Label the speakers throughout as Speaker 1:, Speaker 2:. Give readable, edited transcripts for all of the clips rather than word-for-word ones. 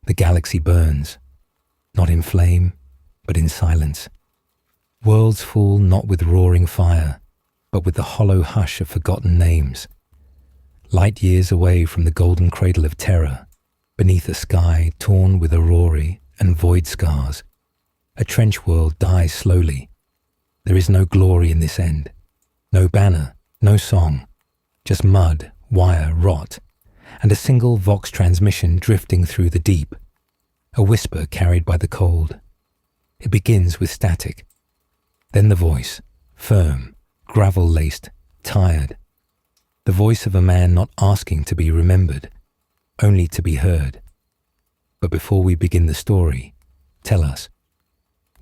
Speaker 1: The galaxy burns, not in flame, but in silence. Worlds fall not with roaring fire, but with the hollow hush of forgotten names. Light years away from the golden cradle of terror, beneath a sky torn with aurora and void scars, a trench world dies slowly. There is no glory in this end, no banner, no song, just mud, wire, rot, and a single Vox transmission drifting through the deep, a whisper carried by the cold. It begins with static, then the voice, firm, gravel-laced, tired. The voice of a man not asking to be remembered, only to be heard. But before we begin the story, tell us,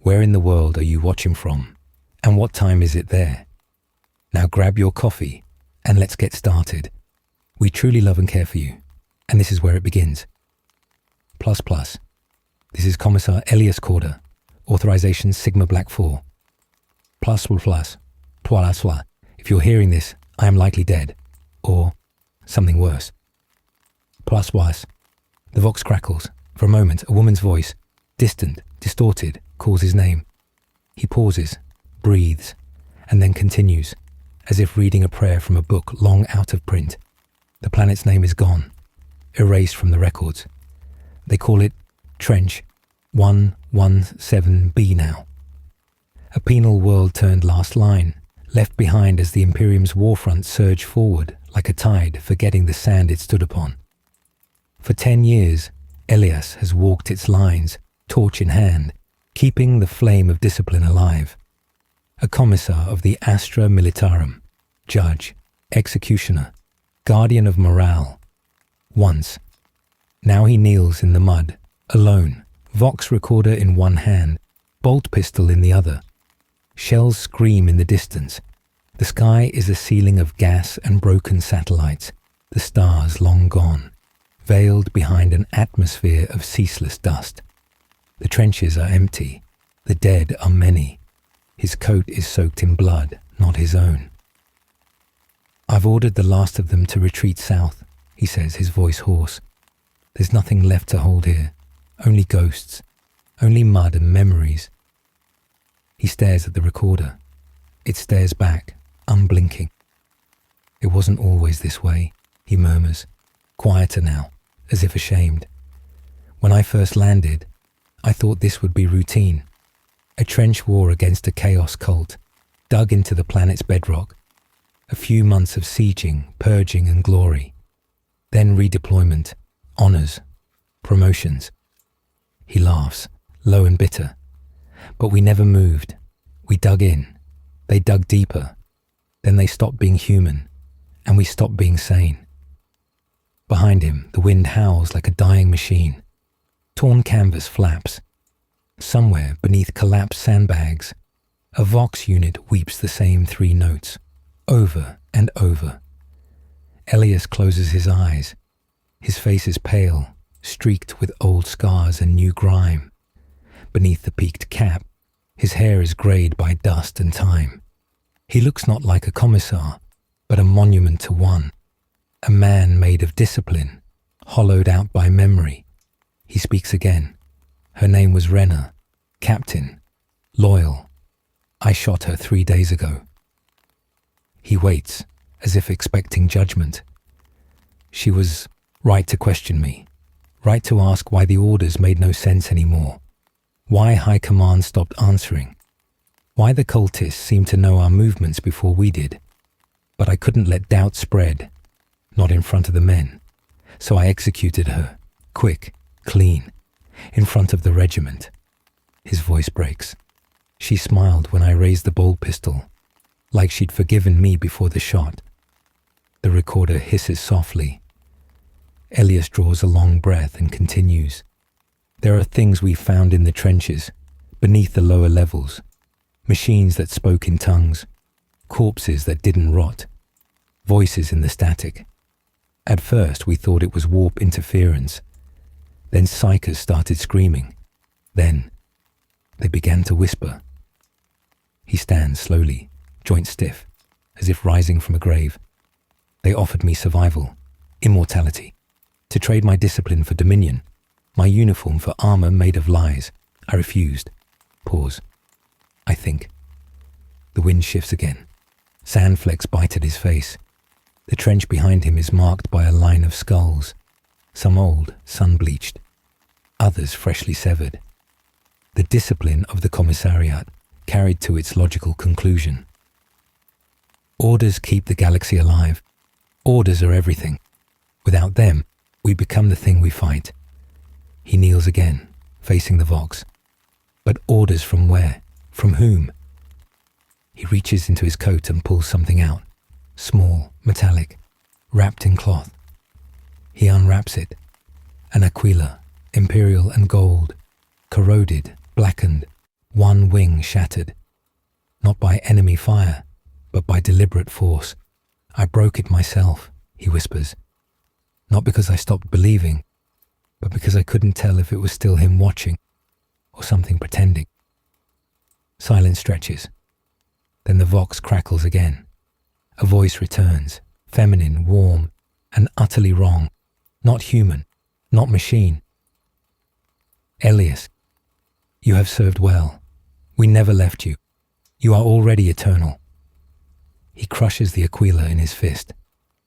Speaker 1: where in the world are you watching from, and what time is it there? Now grab your coffee, and let's get started. We truly love and care for you, and this is where it begins. Plus. This is Commissar Elias Corder, authorization Sigma Black 4. Plus. If you're hearing this, I am likely dead, or something worse. Plus. The Vox crackles. For a moment, a woman's voice, distant, distorted, calls his name. He pauses, breathes, and then continues, as if reading a prayer from a book long out of print. The planet's name is gone, erased from the records. They call it Trench 117B now. A penal world turned last line, left behind as the Imperium's warfront surged forward like a tide, forgetting the sand it stood upon. For 10 years, Elias has walked its lines, torch in hand, keeping the flame of discipline alive. A commissar of the Astra Militarum, judge, executioner, guardian of morale. Once. Now he kneels in the mud, alone, Vox recorder in one hand, bolt pistol in the other. Shells scream in the distance. The sky is a ceiling of gas and broken satellites, the stars long gone, veiled behind an atmosphere of ceaseless dust. The trenches are empty. The dead are many. His coat is soaked in blood, not his own. I've ordered the last of them to retreat south, he says, his voice hoarse. There's nothing left to hold here. Only ghosts. Only mud and memories. He stares at the recorder. It stares back, unblinking. It wasn't always this way, he murmurs, quieter now, as if ashamed. When I first landed, I thought this would be routine. A trench war against a chaos cult, dug into the planet's bedrock. A few months of sieging, purging and glory. Then redeployment, honors, promotions. He laughs, low and bitter. But we never moved. We dug in. They dug deeper. Then they stopped being human, and we stopped being sane. Behind him, the wind howls like a dying machine. Torn canvas flaps. Somewhere beneath collapsed sandbags, a Vox unit weeps the same 3 notes, over and over. Elias closes his eyes. His face is pale, streaked with old scars and new grime. Beneath the peaked cap, his hair is greyed by dust and time. He looks not like a commissar, but a monument to one, a man made of discipline, hollowed out by memory. He speaks again. Her name was Renna, captain, loyal. I shot her 3 days ago. He waits, as if expecting judgment. She was right to question me, right to ask why the orders made no sense anymore, why High Command stopped answering, why the cultists seemed to know our movements before we did. But I couldn't let doubt spread, not in front of the men, so I executed her, quick, clean, in front of the regiment. His voice breaks. She smiled when I raised the bolt pistol, like she'd forgiven me before the shot. The recorder hisses softly. Elias draws a long breath and continues. There are things we found in the trenches, beneath the lower levels. Machines that spoke in tongues, corpses that didn't rot, voices in the static. At first we thought it was warp interference. Then psychers started screaming. Then they began to whisper. He stands slowly, joints stiff, as if rising from a grave. They offered me survival, immortality, to trade my discipline for dominion. My uniform for armor made of lies. I refused. Pause. I think. The wind shifts again. Sand flecks bite at his face. The trench behind him is marked by a line of skulls. Some old, sun-bleached. Others freshly severed. The discipline of the Commissariat carried to its logical conclusion. Orders keep the galaxy alive. Orders are everything. Without them, we become the thing we fight. He kneels again, facing the Vox. But orders from where? From whom? He reaches into his coat and pulls something out. Small, metallic, wrapped in cloth. He unwraps it. An aquila, imperial and gold, corroded, blackened, one wing shattered. Not by enemy fire, but by deliberate force. I broke it myself, he whispers. Not because I stopped believing, but because I couldn't tell if it was still him watching, or something pretending. Silence stretches. Then the Vox crackles again. A voice returns, feminine, warm, and utterly wrong. Not human, not machine. Elias, you have served well. We never left you. You are already eternal. He crushes the aquila in his fist.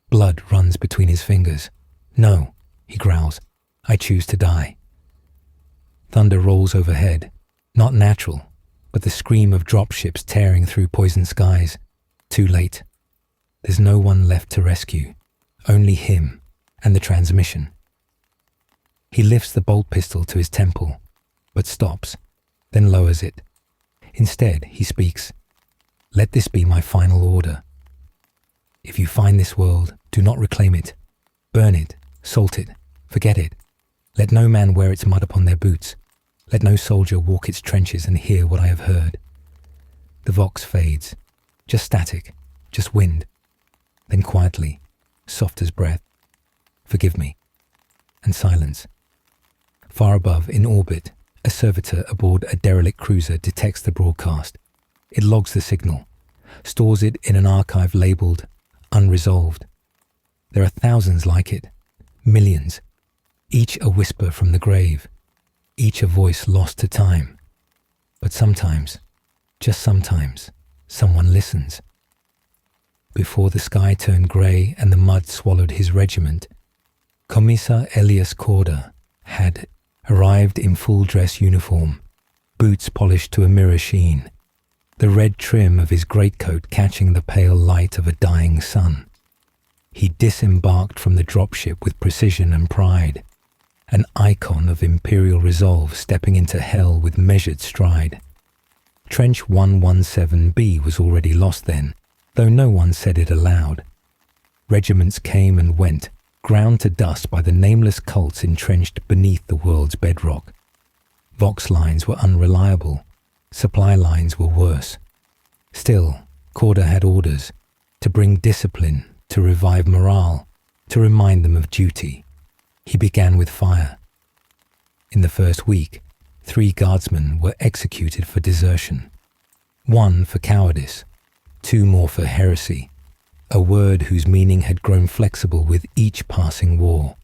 Speaker 1: Blood runs between his fingers. No, he growls. I choose to die. Thunder rolls overhead. Not natural, but the scream of dropships tearing through poisoned skies. Too late. There's no one left to rescue. Only him and the transmission. He lifts the bolt pistol to his temple, but stops, then lowers it. Instead, he speaks. Let this be my final order. If you find this world, do not reclaim it. Burn it, salt it, forget it. Let no man wear its mud upon their boots. Let no soldier walk its trenches and hear what I have heard. The Vox fades. Just static, just wind. Then quietly, soft as breath. Forgive me. And silence. Far above, in orbit, a servitor aboard a derelict cruiser detects the broadcast. It logs the signal, stores it in an archive labeled unresolved. There are thousands like it, millions, each a whisper from the grave, each a voice lost to time. But sometimes, just sometimes, someone listens. Before the sky turned grey and the mud swallowed his regiment, Commissar Elias Corda had arrived in full dress uniform, boots polished to a mirror sheen, the red trim of his greatcoat catching the pale light of a dying sun. He disembarked from the dropship with precision and pride, an icon of imperial resolve stepping into hell with measured stride. Trench 117B was already lost then, though no one said it aloud. Regiments came and went, ground to dust by the nameless cults entrenched beneath the world's bedrock. Vox lines were unreliable. Supply lines were worse. Still, Corda had orders to bring discipline, to revive morale, to remind them of duty. He began with fire. In the first week, 3 guardsmen were executed for desertion. 1 for cowardice, 2 more for heresy, a word whose meaning had grown flexible with each passing war.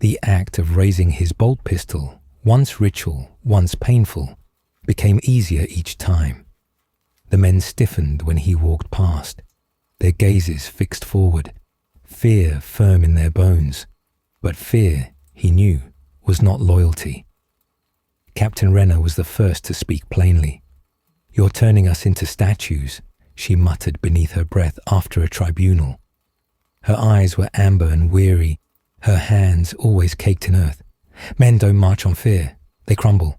Speaker 1: The act of raising his bolt pistol, once ritual, once painful, became easier each time. The men stiffened when he walked past, their gazes fixed forward, fear firm in their bones. But fear, he knew, was not loyalty. Captain Renner was the first to speak plainly. "You're turning us into statues," she muttered beneath her breath after a tribunal. Her eyes were amber and weary, her hands always caked in earth. "Men don't march on fear, they crumble."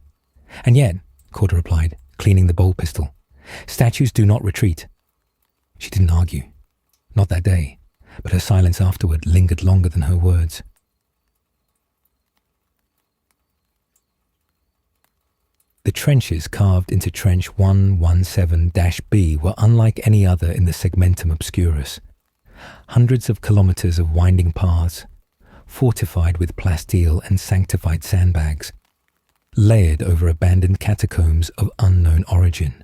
Speaker 1: "And yet," Corda replied, cleaning the bolt pistol, "statues do not retreat." She didn't argue. Not that day, but her silence afterward lingered longer than her words. The trenches carved into Trench 117-B were unlike any other in the Segmentum Obscurus. Hundreds of kilometers of winding paths, fortified with plasteel and sanctified sandbags, layered over abandoned catacombs of unknown origin.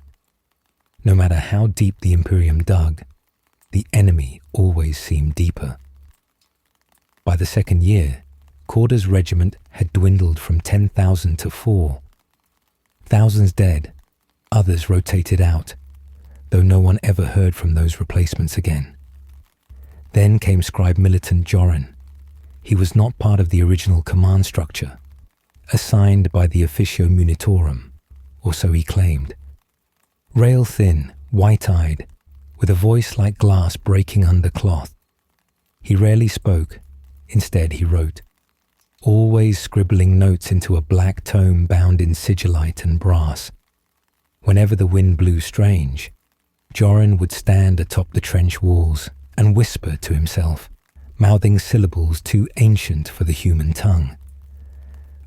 Speaker 1: No matter how deep the Imperium dug, the enemy always seemed deeper. By the second year, Corder's regiment had dwindled from 10,000 to 4. Thousands dead, others rotated out, though no one ever heard from those replacements again. Then came scribe militant Joran. He was not part of the original command structure, assigned by the officio munitorum, or so he claimed. Rail-thin, white-eyed, with a voice like glass breaking under cloth. He rarely spoke, instead he wrote, always scribbling notes into a black tome bound in sigillite and brass. Whenever the wind blew strange, Joran would stand atop the trench walls and whisper to himself, mouthing syllables too ancient for the human tongue.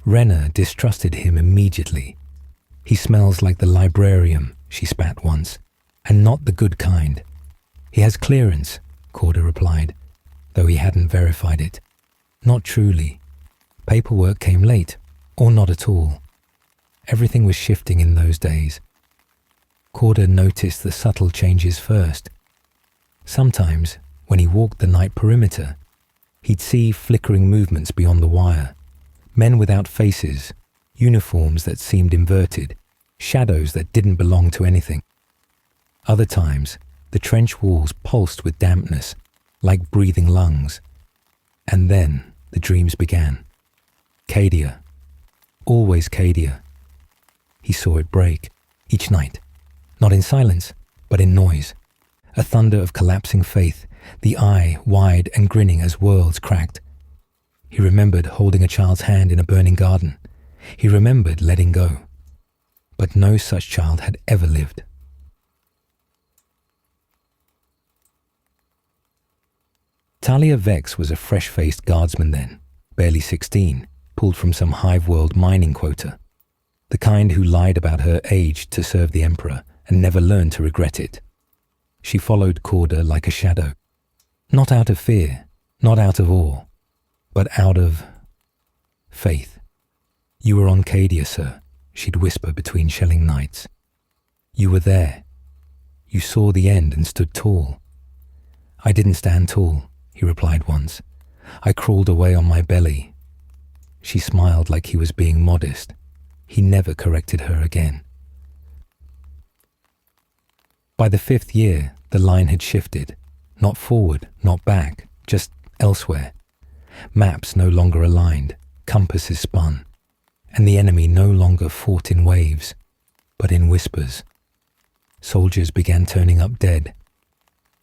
Speaker 1: Renna distrusted him immediately. He smells like the librarium, she spat once, and not the good kind. He has clearance, Corder replied, though he hadn't verified it. Not truly. Paperwork came late, or not at all. Everything was shifting in those days. Corder noticed the subtle changes first. Sometimes, when he walked the night perimeter, he'd see flickering movements beyond the wire. Men without faces, uniforms that seemed inverted, shadows that didn't belong to anything. Other times, the trench walls pulsed with dampness, like breathing lungs. And then the dreams began. Cadia. Always Cadia. He saw it break, each night. Not in silence, but in noise. A thunder of collapsing faith, the eye wide and grinning as worlds cracked. He remembered holding a child's hand in a burning garden. He remembered letting go. But no such child had ever lived. Talia Vex was a fresh-faced guardsman then, barely 16, pulled from some hive-world mining quota. The kind who lied about her age to serve the Emperor and never learned to regret it. She followed Corder like a shadow. Not out of fear, not out of awe, but out of faith. "You were on Cadia, sir," she'd whisper between shelling nights. "You were there. You saw the end and stood tall." "I didn't stand tall," he replied once. "I crawled away on my belly." She smiled like he was being modest. He never corrected her again. By the 5th year, the line had shifted. Not forward, not back, just elsewhere. Maps no longer aligned, compasses spun, and the enemy no longer fought in waves, but in whispers. Soldiers began turning up dead,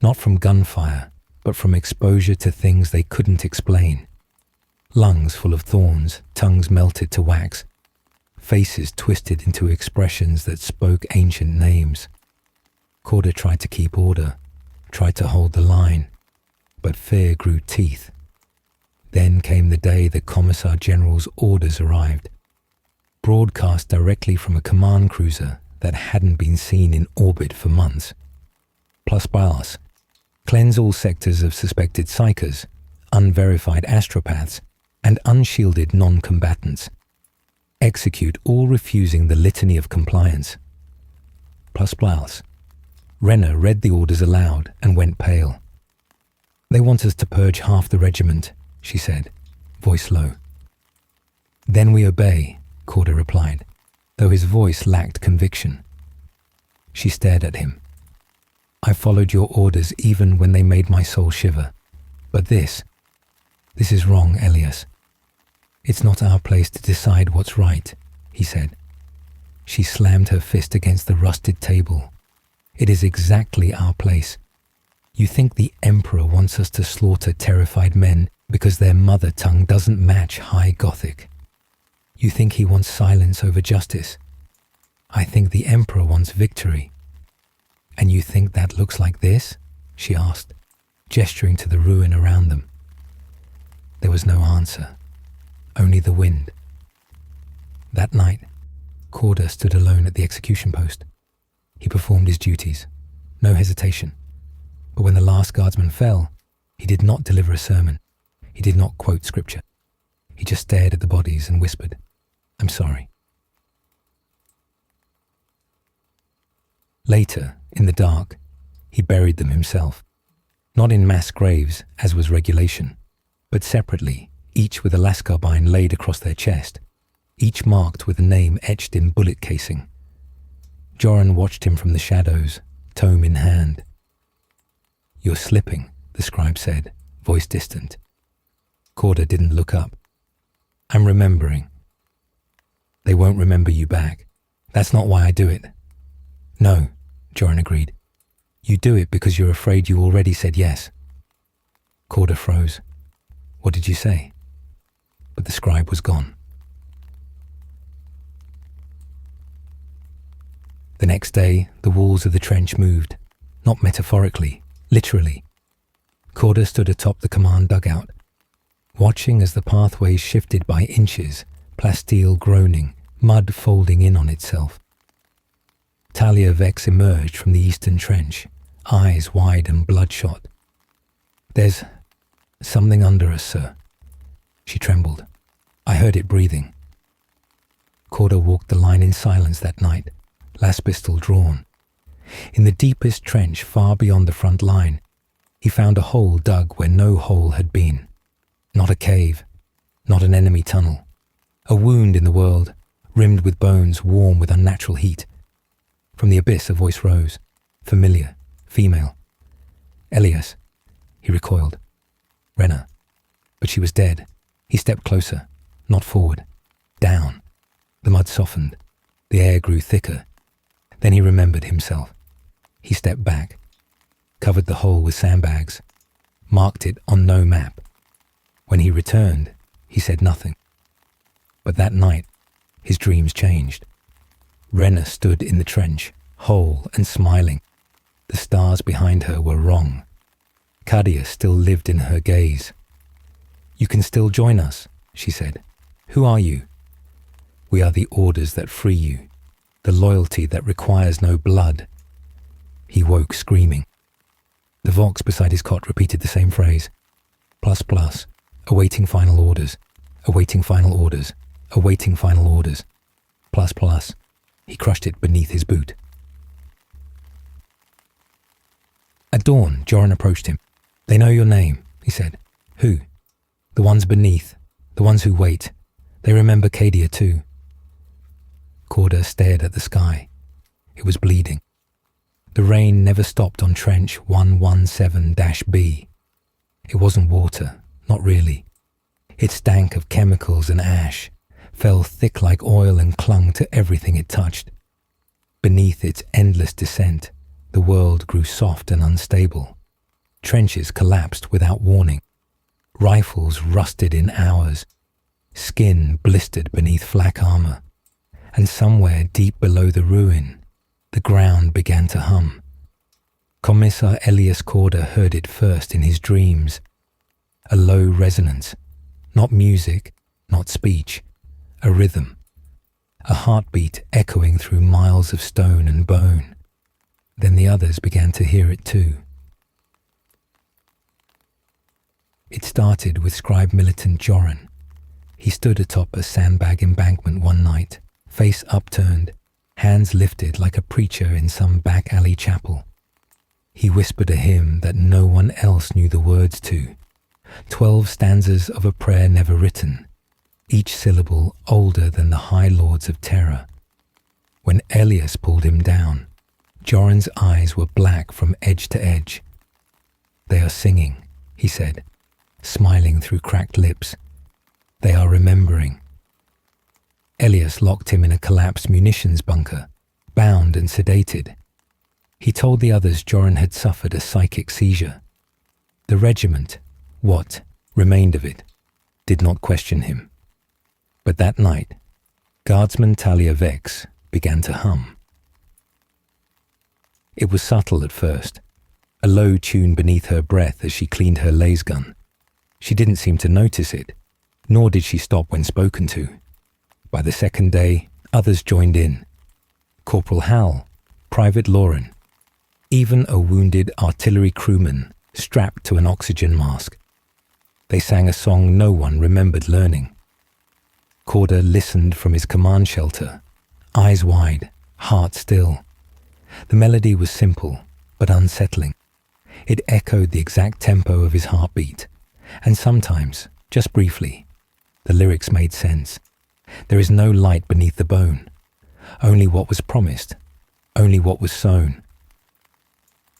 Speaker 1: not from gunfire, but from exposure to things they couldn't explain. Lungs full of thorns, tongues melted to wax, faces twisted into expressions that spoke ancient names. Corder tried to keep order, tried to hold the line, but fear grew teeth. Then came the day the Commissar General's orders arrived, broadcast directly from a command cruiser that hadn't been seen in orbit for months. Plus bios. Cleanse all sectors of suspected psychers, unverified astropaths, and unshielded non-combatants. Execute all refusing the litany of compliance. Plus bios. Renna read the orders aloud and went pale. "They want us to purge half the regiment," she said, voice low. "Then we obey," Corder replied, though his voice lacked conviction. She stared at him. "I followed your orders even when they made my soul shiver. But this is wrong, Elias. It's not our place to decide what's right," he said. She slammed her fist against the rusted table. "It is exactly our place. You think the Emperor wants us to slaughter terrified men because their mother tongue doesn't match High Gothic. You think he wants silence over justice. I think the Emperor wants victory. And you think that looks like this?" she asked, gesturing to the ruin around them. There was no answer, only the wind. That night, Corder stood alone at the execution post. He performed his duties, no hesitation. But when the last guardsman fell, he did not deliver a sermon. He did not quote scripture. He just stared at the bodies and whispered, "I'm sorry." Later, in the dark, he buried them himself. Not in mass graves, as was regulation, but separately, each with a lascarbine laid across their chest, each marked with a name etched in bullet casing. Joran watched him from the shadows, tome in hand. "You're slipping," the scribe said, voice distant. Corder didn't look up. "I'm remembering." "They won't remember you back. That's not why I do it." "No," Joran agreed. "You do it because you're afraid you already said yes." Corder froze. "What did you say?" But the scribe was gone. The next day, the walls of the trench moved, not metaphorically, literally. Corder stood atop the command dugout, watching as the pathways shifted by inches, plasteel groaning, mud folding in on itself. Talia Vex emerged from the eastern trench, eyes wide and bloodshot. "There's something under us, sir." She trembled. "I heard it breathing." Corder walked the line in silence that night, last pistol drawn. In the deepest trench far beyond the front line, he found a hole dug where no hole had been. Not a cave, not an enemy tunnel. A wound in the world, rimmed with bones warm with unnatural heat. From the abyss a voice rose, familiar, female. "Elias." He recoiled. "Renna." But she was dead. He stepped closer, not forward, down. The mud softened. The air grew thicker. Then he remembered himself. He stepped back, covered the hole with sandbags, marked it on no map. When he returned, he said nothing. But that night, his dreams changed. Renna stood in the trench, whole and smiling. The stars behind her were wrong. Kadia still lived in her gaze. "You can still join us," she said. "Who are you?" "We are the orders that free you, the loyalty that requires no blood." He woke screaming. The Vox beside his cot repeated the same phrase. Plus plus, awaiting final orders, awaiting final orders, awaiting final orders. Plus plus. He crushed it beneath his boot. At dawn, Joran approached him. "They know your name," he said. "Who?" "The ones beneath, the ones who wait. They remember Cadia too." Corder stared at the sky. It was bleeding. The rain never stopped on trench 117-B. It wasn't water, not really. It stank of chemicals and ash, fell thick like oil and clung to everything it touched. Beneath its endless descent, the world grew soft and unstable. Trenches collapsed without warning. Rifles rusted in hours. Skin blistered beneath flak armor. And somewhere deep below the ruin, the ground began to hum. Commissar Elias Corder heard it first in his dreams. A low resonance, not music, not speech, a rhythm, a heartbeat echoing through miles of stone and bone. Then the others began to hear it too. It started with scribe militant Joran. He stood atop a sandbag embankment one night, face upturned, hands lifted like a preacher in some back alley chapel. He whispered a hymn that no one else knew the words to. 12 stanzas of a prayer never written, each syllable older than the high lords of terror. When Elias pulled him down, Joran's eyes were black from edge to edge. "They are singing," he said, smiling through cracked lips. "They are remembering." Elias locked him in a collapsed munitions bunker, bound and sedated. He told the others Joran had suffered a psychic seizure. The regiment, what remained of it, did not question him. But that night, Guardsman Talia Vex began to hum. It was subtle at first, a low tune beneath her breath as she cleaned her laser gun. She didn't seem to notice it, nor did she stop when spoken to. By the second day, others joined in. Corporal Hal, Private Lauren, even a wounded artillery crewman strapped to an oxygen mask. They sang a song no one remembered learning. Corder listened from his command shelter, eyes wide, heart still. The melody was simple, but unsettling. It echoed the exact tempo of his heartbeat, and sometimes, Just briefly. The lyrics made sense. There is no light beneath the bone. Only what was promised. Only what was sown.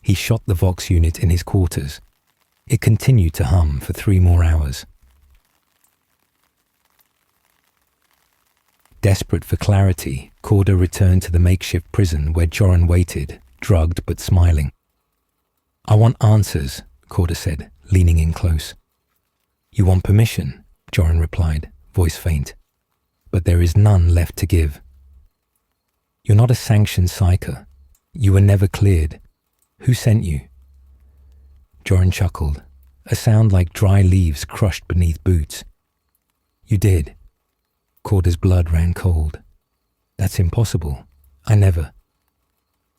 Speaker 1: He shot the Vox unit in his quarters. It continued to hum for 3 more hours. Desperate for clarity, Corder returned to the makeshift prison where Joran waited, drugged but smiling. "I want answers," Corder said, leaning in close. "You want permission," Joran replied, voice faint. "But there is none left to give. You're not a sanctioned psyker. You were never cleared. Who sent you?" Joran chuckled, a sound like dry leaves crushed beneath boots. "You did." Corder's blood ran cold. "That's impossible. I never."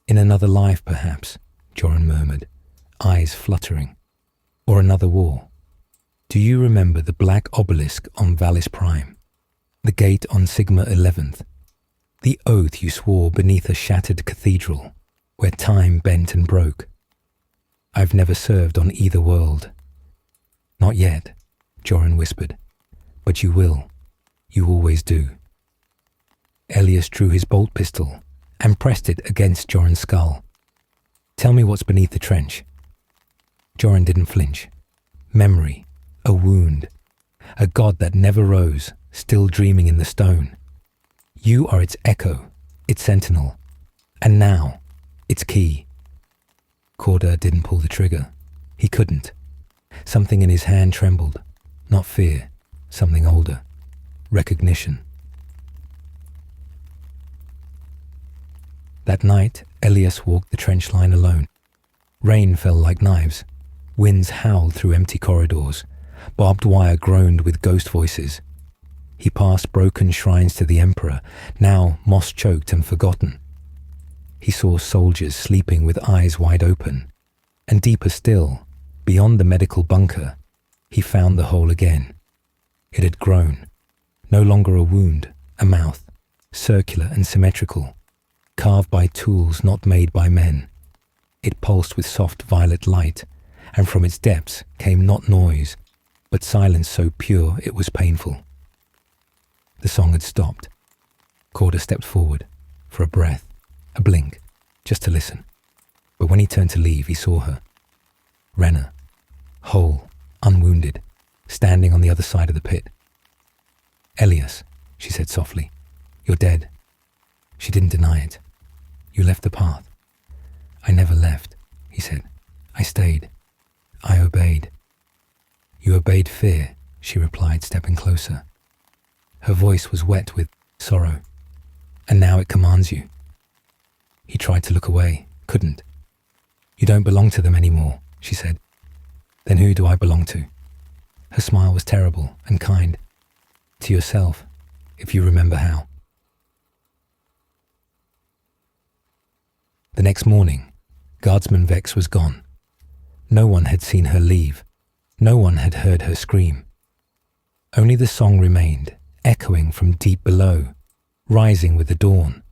Speaker 1: "In another life, perhaps," Joran murmured, eyes fluttering. "Or another war. Do you remember the black obelisk on Valis Prime? The gate on Sigma 11th? The oath you swore beneath a shattered cathedral, where time bent and broke? I've never served on either world." "Not yet," Joran whispered. "But you will. You always do." Elias drew his bolt pistol and pressed it against Joran's skull. "Tell me what's beneath the trench." Joran didn't flinch. Memory, a wound, a god that never rose, still dreaming in the stone. You are its echo, its sentinel, and now, its key. Corder didn't pull the trigger. He couldn't. Something in his hand trembled. Not fear, something older. Recognition. That night, Elias walked the trench line alone. Rain fell like knives. Winds howled through empty corridors. Barbed wire groaned with ghost voices. He passed broken shrines to the Emperor, now moss-choked and forgotten. He saw soldiers sleeping with eyes wide open. And deeper still, beyond the medical bunker, he found the hole again. It had grown. No longer a wound, a mouth, circular and symmetrical, carved by tools not made by men. It pulsed with soft violet light, and from its depths came not noise, but silence so pure it was painful. The song had stopped. Corder stepped forward, for a breath, a blink, just to listen. But when he turned to leave, he saw her. Renna, whole, unwounded, standing on the other side of the pit. "Elias," she said softly, "you're dead." She didn't deny it. "You left the path." "I never left," he said. "I stayed. I obeyed." "You obeyed fear," she replied, stepping closer. Her voice was wet with sorrow. "And now it commands you." He tried to look away, couldn't. "You don't belong to them anymore," she said. "Then who do I belong to?" Her smile was terrible and kind. "To yourself, if you remember how." The next morning, Guardsman Vex was gone. No one had seen her leave. No one had heard her scream. Only the song remained, echoing from deep below, rising with the dawn.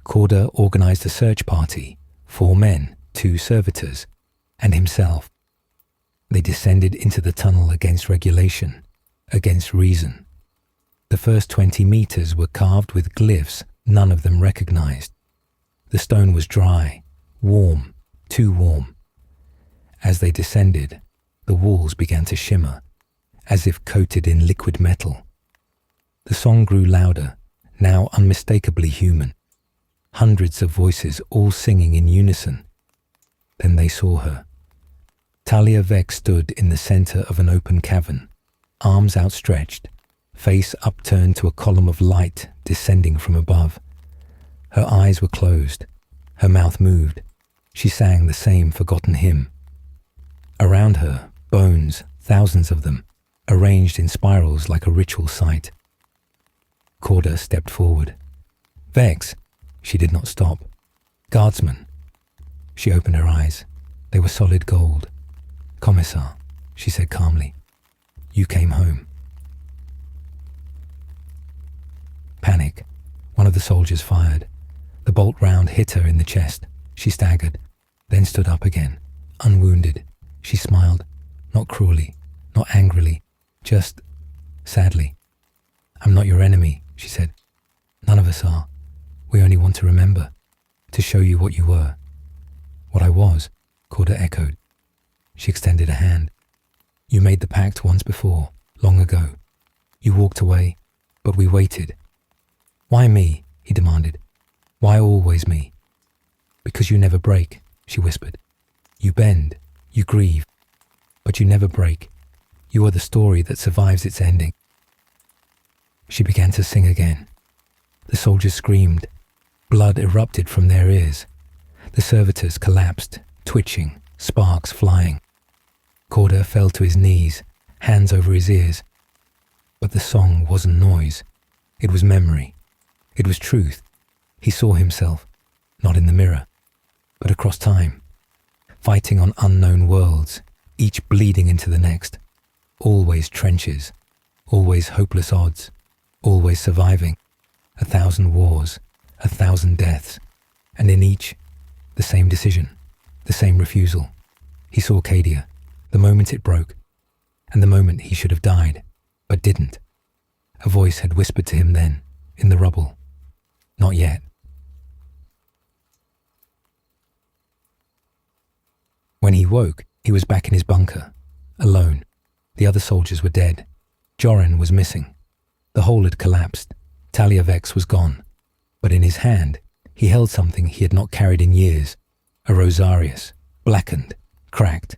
Speaker 1: Corder organized a search party, 4 men, 2 servitors, and himself. They descended into the tunnel against regulation, against reason. The first 20 meters were carved with glyphs none of them recognized. The stone was dry, warm, too warm. As they descended, the walls began to shimmer, as if coated in liquid metal. The song grew louder, now unmistakably human. Hundreds of voices all singing in unison. Then they saw her. Talia Vex stood in the center of an open cavern, arms outstretched, face upturned to a column of light descending from above. Her eyes were closed. Her mouth moved. She sang the same forgotten hymn. Around her, bones, thousands of them, arranged in spirals like a ritual site. Corder stepped forward. "Vex!" She did not stop. "Guardsman!" She opened her eyes. They were solid gold. "Commissar," she said calmly. "You came home." Panic. One of the soldiers fired. The bolt round hit her in the chest. She staggered, then stood up again, unwounded. She smiled, not cruelly, not angrily, Just, sadly. I'm not your enemy, she said. None of us are. We only want to remember, to show you what you were. What I was, Corda echoed. She extended a hand. You made the pact once before, long ago. You walked away, but we waited. Why me? He demanded. Why always me? Because you never break, she whispered. You bend, you grieve, but you never break. You are the story that survives its ending. She began to sing again. The soldiers screamed. Blood erupted from their ears. The servitors collapsed, twitching, sparks flying. Corda fell to his knees, hands over his ears. But the song wasn't noise. It was memory. It was truth. He saw himself, not in the mirror, but across time, fighting on unknown worlds, each bleeding into the next. Always trenches, always hopeless odds, always surviving. 1,000 wars, 1,000 deaths, and in each, the same decision, the same refusal. He saw Cadia, the moment it broke, and the moment he should have died, but didn't. A voice had whispered to him then, in the rubble, not yet. When he woke, he was back in his bunker, alone. The other soldiers were dead. Joran was missing. The hole had collapsed. Talia Vex was gone. But in his hand, he held something he had not carried in years. A rosarius, blackened, cracked.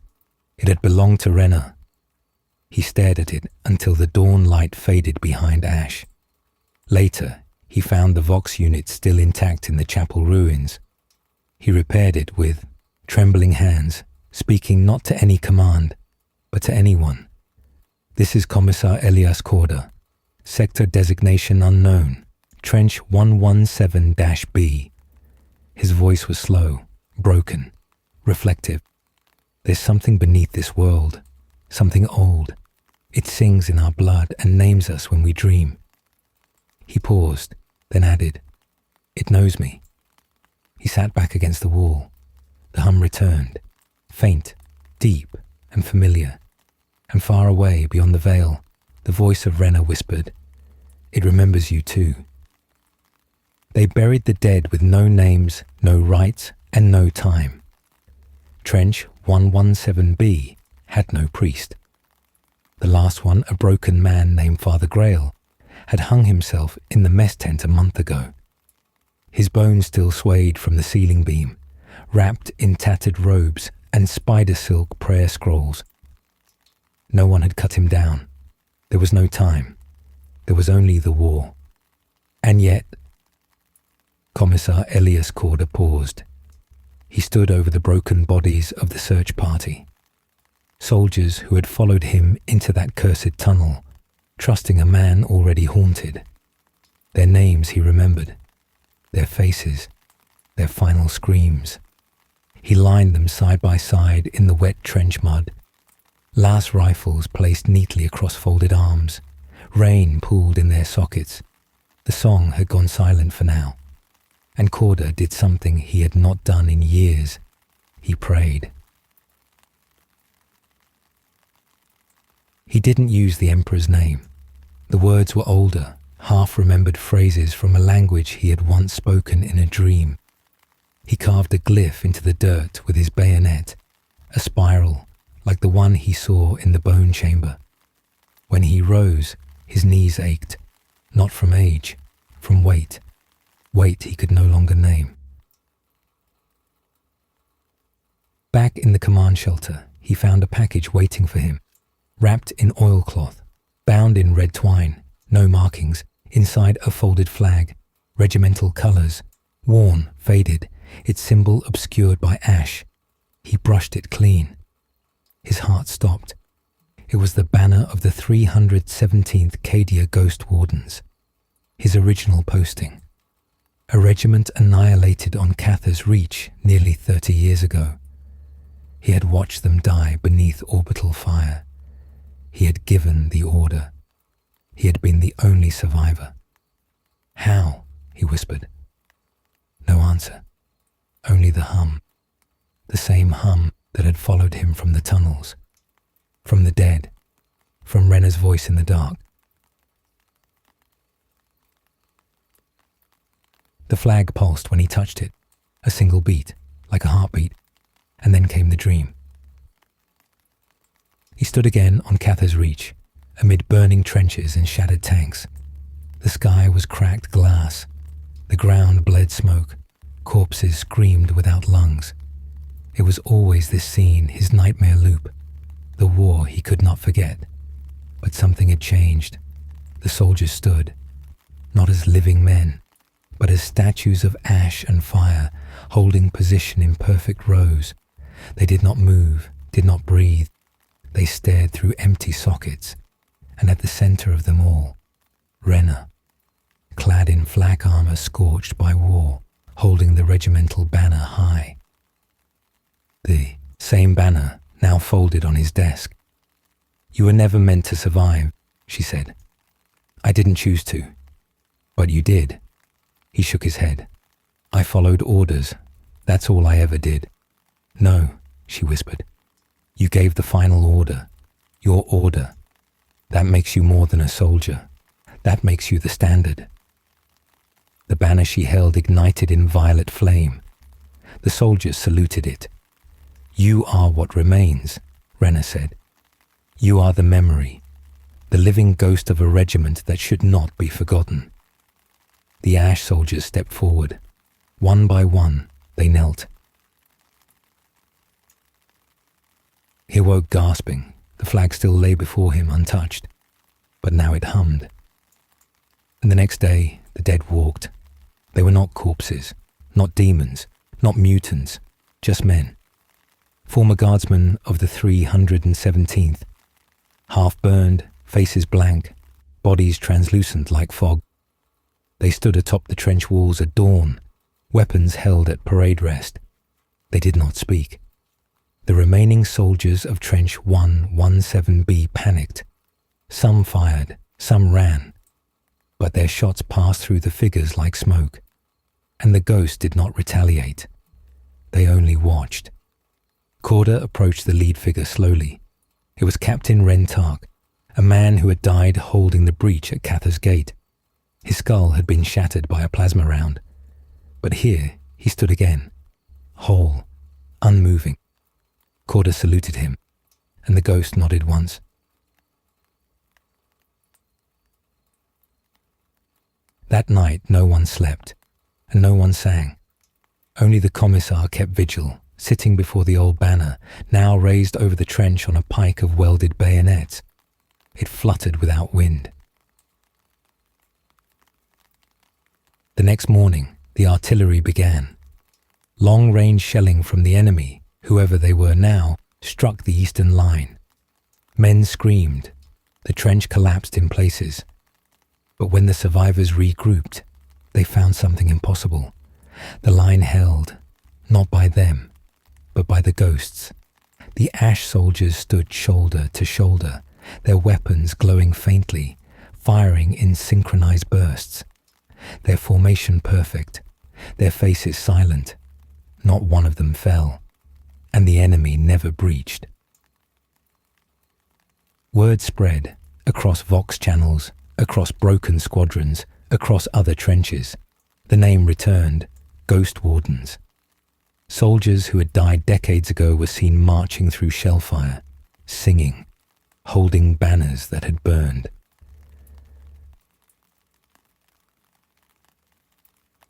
Speaker 1: It had belonged to Rena. He stared at it until the dawn light faded behind ash. Later, he found the Vox unit still intact in the chapel ruins. He repaired it with trembling hands, speaking not to any command, but to anyone. This is Commissar Elias Corda. Sector designation unknown. Trench 117-B. His voice was slow, broken, reflective. There's something beneath this world, something old. It sings in our blood and names us when we dream. He paused, then added, It knows me. He sat back against the wall. The hum returned, faint, deep, and familiar. And far away, beyond the veil, the voice of Rena whispered, It remembers you too. They buried the dead with no names, no rites, and no time. Trench 117B had no priest. The last one, a broken man named Father Grail, had hung himself in the mess tent a month ago. His bones still swayed from the ceiling beam, wrapped in tattered robes and spider silk prayer scrolls. No one had cut him down. There was no time. There was only the war. And yet, Commissar Elias Corda paused. He stood over the broken bodies of the search party. Soldiers who had followed him into that cursed tunnel, trusting a man already haunted. Their names he remembered, their faces, their final screams. He lined them side by side in the wet trench mud. Las rifles placed neatly across folded arms. Rain pooled in their sockets. The song had gone silent for now. And Corda did something he had not done in years. He prayed. He didn't use the Emperor's name. The words were older, half-remembered phrases from a language he had once spoken in a dream. He carved a glyph into the dirt with his bayonet, a spiral like the one he saw in the bone chamber. When he rose, his knees ached, not from age, from weight. Weight he could no longer name. Back in the command shelter, he found a package waiting for him, wrapped in oilcloth, bound in red twine, no markings, inside a folded flag, regimental colours, worn, faded, its symbol obscured by ash. He brushed it clean. His heart stopped. It was the banner of the 317th Cadia Ghost Wardens, his original posting. A regiment annihilated on Catha's Reach nearly 30 years ago. He had watched them die beneath orbital fire. He had given the order. He had been the only survivor. How? He whispered. No answer. Only the hum. The same hum that had followed him from the tunnels. From the dead. from Renna's voice in the dark. The flag pulsed when he touched it, a single beat, like a heartbeat, and then came the dream. He stood again on Cather's Reach, amid burning trenches and shattered tanks. The sky was cracked glass. The ground bled smoke. Corpses screamed without lungs. It was always this scene, his nightmare loop, the war he could not forget. But something had changed. The soldiers stood, not as living men, but as statues of ash and fire, holding position in perfect rows. They did not move, did not breathe. They stared through empty sockets, and at the center of them all, Renna, clad in flak armor scorched by war, holding the regimental banner high. The same banner now folded on his desk. "You were never meant to survive," she said. "I didn't choose to. But you did." He shook his head. "I followed orders. That's all I ever did." "No," she whispered. "You gave the final order. Your order. That makes you more than a soldier. That makes you the standard." The banner she held ignited in violet flame. The soldiers saluted it. "You are what remains," Renna said. "You are the memory, the living ghost of a regiment that should not be forgotten." The ash soldiers stepped forward. One by one, they knelt. He awoke gasping. The flag still lay before him untouched, but now it hummed. And the next day, the dead walked. They were not corpses, not demons, not mutants, just men. Former guardsmen of the 317th, half-burned, faces blank, bodies translucent like fog. They stood atop the trench walls at dawn, weapons held at parade rest. They did not speak. The remaining soldiers of Trench 117B panicked. Some fired, some ran, but their shots passed through the figures like smoke, and the ghost did not retaliate. They only watched. Corda approached the lead figure slowly. It was Captain Rentark, a man who had died holding the breach at Cather's Gate. His skull had been shattered by a plasma round, but here he stood again, whole, unmoving. Corda saluted him, and the ghost nodded once. That night no one slept, and no one sang. Only the Commissar kept vigil, sitting before the old banner, now raised over the trench on a pike of welded bayonets. It fluttered without wind. The next morning, the artillery began. Long-range shelling from the enemy, whoever they were now, struck the eastern line. Men screamed. The trench collapsed in places. But when the survivors regrouped, they found something impossible. The line held, not by them, but by the ghosts. The ash soldiers stood shoulder to shoulder, their weapons glowing faintly, firing in synchronized bursts. Their formation perfect, their faces silent. Not one of them fell, and the enemy never breached. Word spread across Vox channels, across broken squadrons, across other trenches. The name returned, Ghost Wardens. Soldiers who had died decades ago were seen marching through shellfire, singing, holding banners that had burned.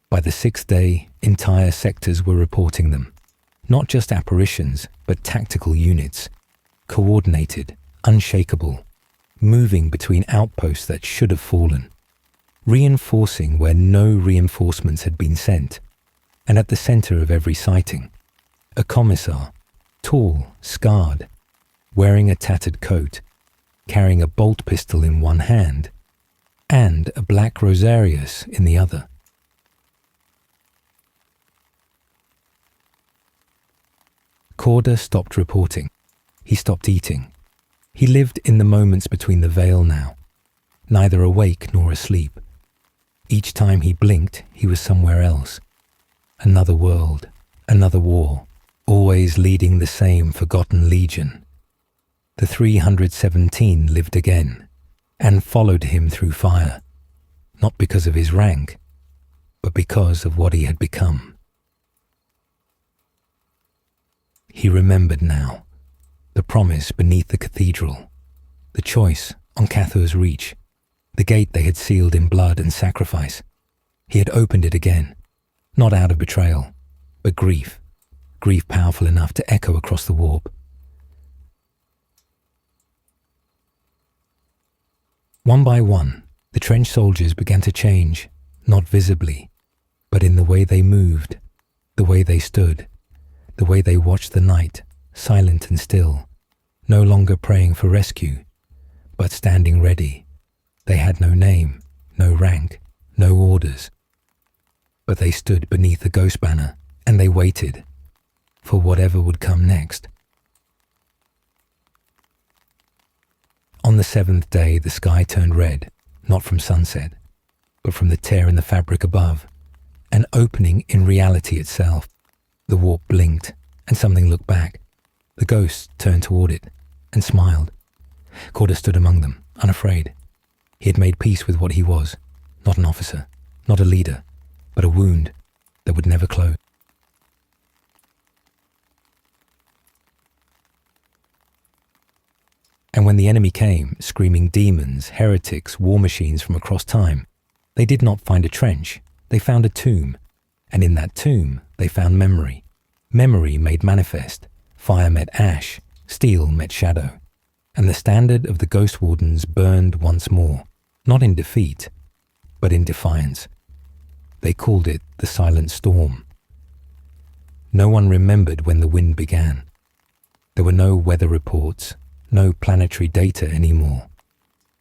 Speaker 1: By the sixth day, entire sectors were reporting them. Not just apparitions, but tactical units, coordinated, unshakable, moving between outposts that should have fallen, reinforcing where no reinforcements had been sent. And at the center of every sighting, a Commissar, tall, scarred, wearing a tattered coat, carrying a bolt pistol in one hand, and a black rosarius in the other. Corda stopped reporting. He stopped eating. He lived in the moments between the veil now, neither awake nor asleep. Each time he blinked, he was somewhere else. Another world, another war, always leading the same forgotten legion. The 317 lived again, and followed him through fire, not because of his rank, but because of what he had become. He remembered now, the promise beneath the cathedral, the choice on Cathur's Reach, the gate they had sealed in blood and sacrifice. He had opened it again, not out of betrayal, but grief powerful enough to echo across the warp. One by one, the trench soldiers began to change, not visibly, but in the way they moved, the way they stood, the way they watched the night, silent and still, no longer praying for rescue, but standing ready. They had no name, no rank, no orders, but they stood beneath the ghost banner, and they waited for whatever would come next. On the 7th day, the sky turned red, not from sunset, but from the tear in the fabric above, an opening in reality itself. The warp blinked, and something looked back. The ghost turned toward it, and smiled. Corda stood among them, unafraid. He had made peace with what he was, not an officer, not a leader, but a wound that would never close. And when the enemy came, screaming demons, heretics, war machines from across time, they did not find a trench, they found a tomb. And in that tomb, they found memory. Memory made manifest. Fire met ash, steel met shadow. And the standard of the ghost wardens burned once more, not in defeat, but in defiance. They called it the Silent Storm. No one remembered when the wind began. There were no weather reports, no planetary data anymore.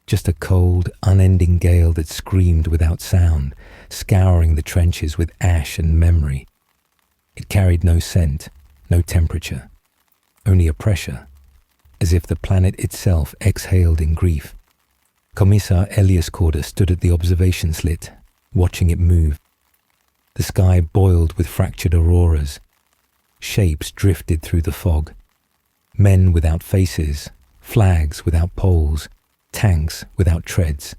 Speaker 1: Just a cold, unending gale that screamed without sound, scouring the trenches with ash and memory. It carried no scent, no temperature, only a pressure, as if the planet itself exhaled in grief. Commissar Elias Corda stood at the observation slit, watching it move. The sky boiled with fractured auroras. Shapes drifted through the fog. Men without faces, flags without poles, tanks without treads.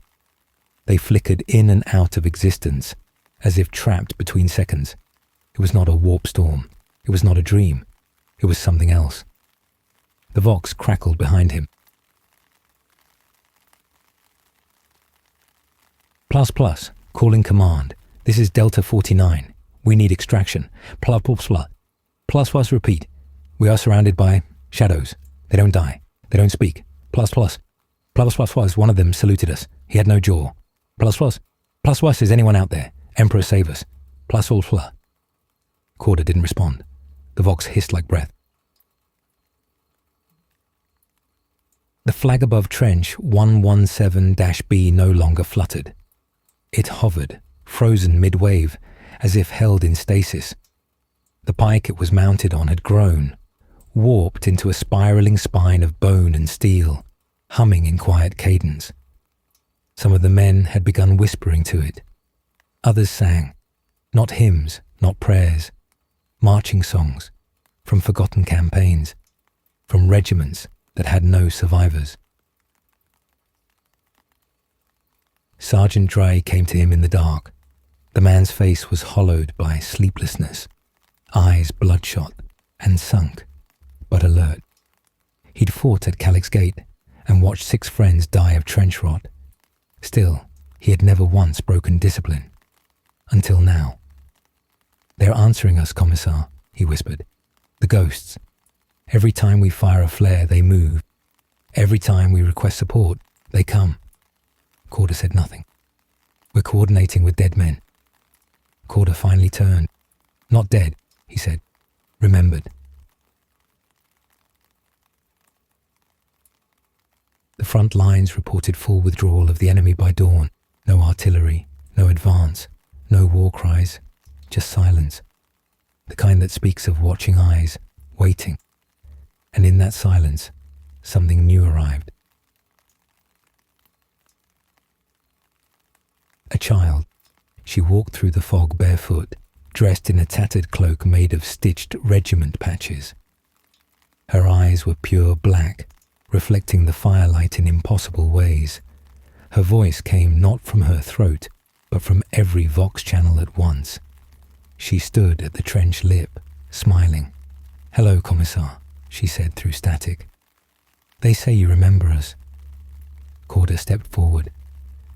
Speaker 1: They flickered in and out of existence, as if trapped between seconds. It was not a warp storm. It was not a dream. It was something else. The Vox crackled behind him. ++, calling command. This is Delta 49. We need extraction. ++, repeat. We are surrounded by shadows. They don't die. They don't speak. ++. One of them saluted us. He had no jaw. ++. Is anyone out there? Emperor, save us. ++. Corda didn't respond. The Vox hissed like breath. The flag above trench 117-B no longer fluttered. It hovered, frozen mid-wave, as if held in stasis. The pike it was mounted on had grown, warped into a spiraling spine of bone and steel, humming in quiet cadence. Some of the men had begun whispering to it. Others sang, not hymns, not prayers, marching songs, from forgotten campaigns, from regiments that had no survivors. Sergeant Dray came to him in the dark. The man's face was hollowed by sleeplessness, eyes bloodshot and sunk, but alert. He'd fought at Calyx Gate and watched 6 friends die of trench rot. Still, he had never once broken discipline. Until now. "They're answering us, Commissar," he whispered. "The ghosts. Every time we fire a flare, they move. Every time we request support, they come." Corda said nothing. "We're coordinating with dead men." Corda finally turned. "Not dead," he said. "Remembered." The front lines reported full withdrawal of the enemy by dawn. No artillery, no advance, no war cries, just silence. The kind that speaks of watching eyes, waiting. And in that silence, something new arrived. A child. She walked through the fog barefoot, dressed in a tattered cloak made of stitched regiment patches. Her eyes were pure black, reflecting the firelight in impossible ways. Her voice came not from her throat, but from every vox channel at once. She stood at the trench lip, smiling. "Hello, Commissar," she said through static. "They say you remember us." Corder stepped forward.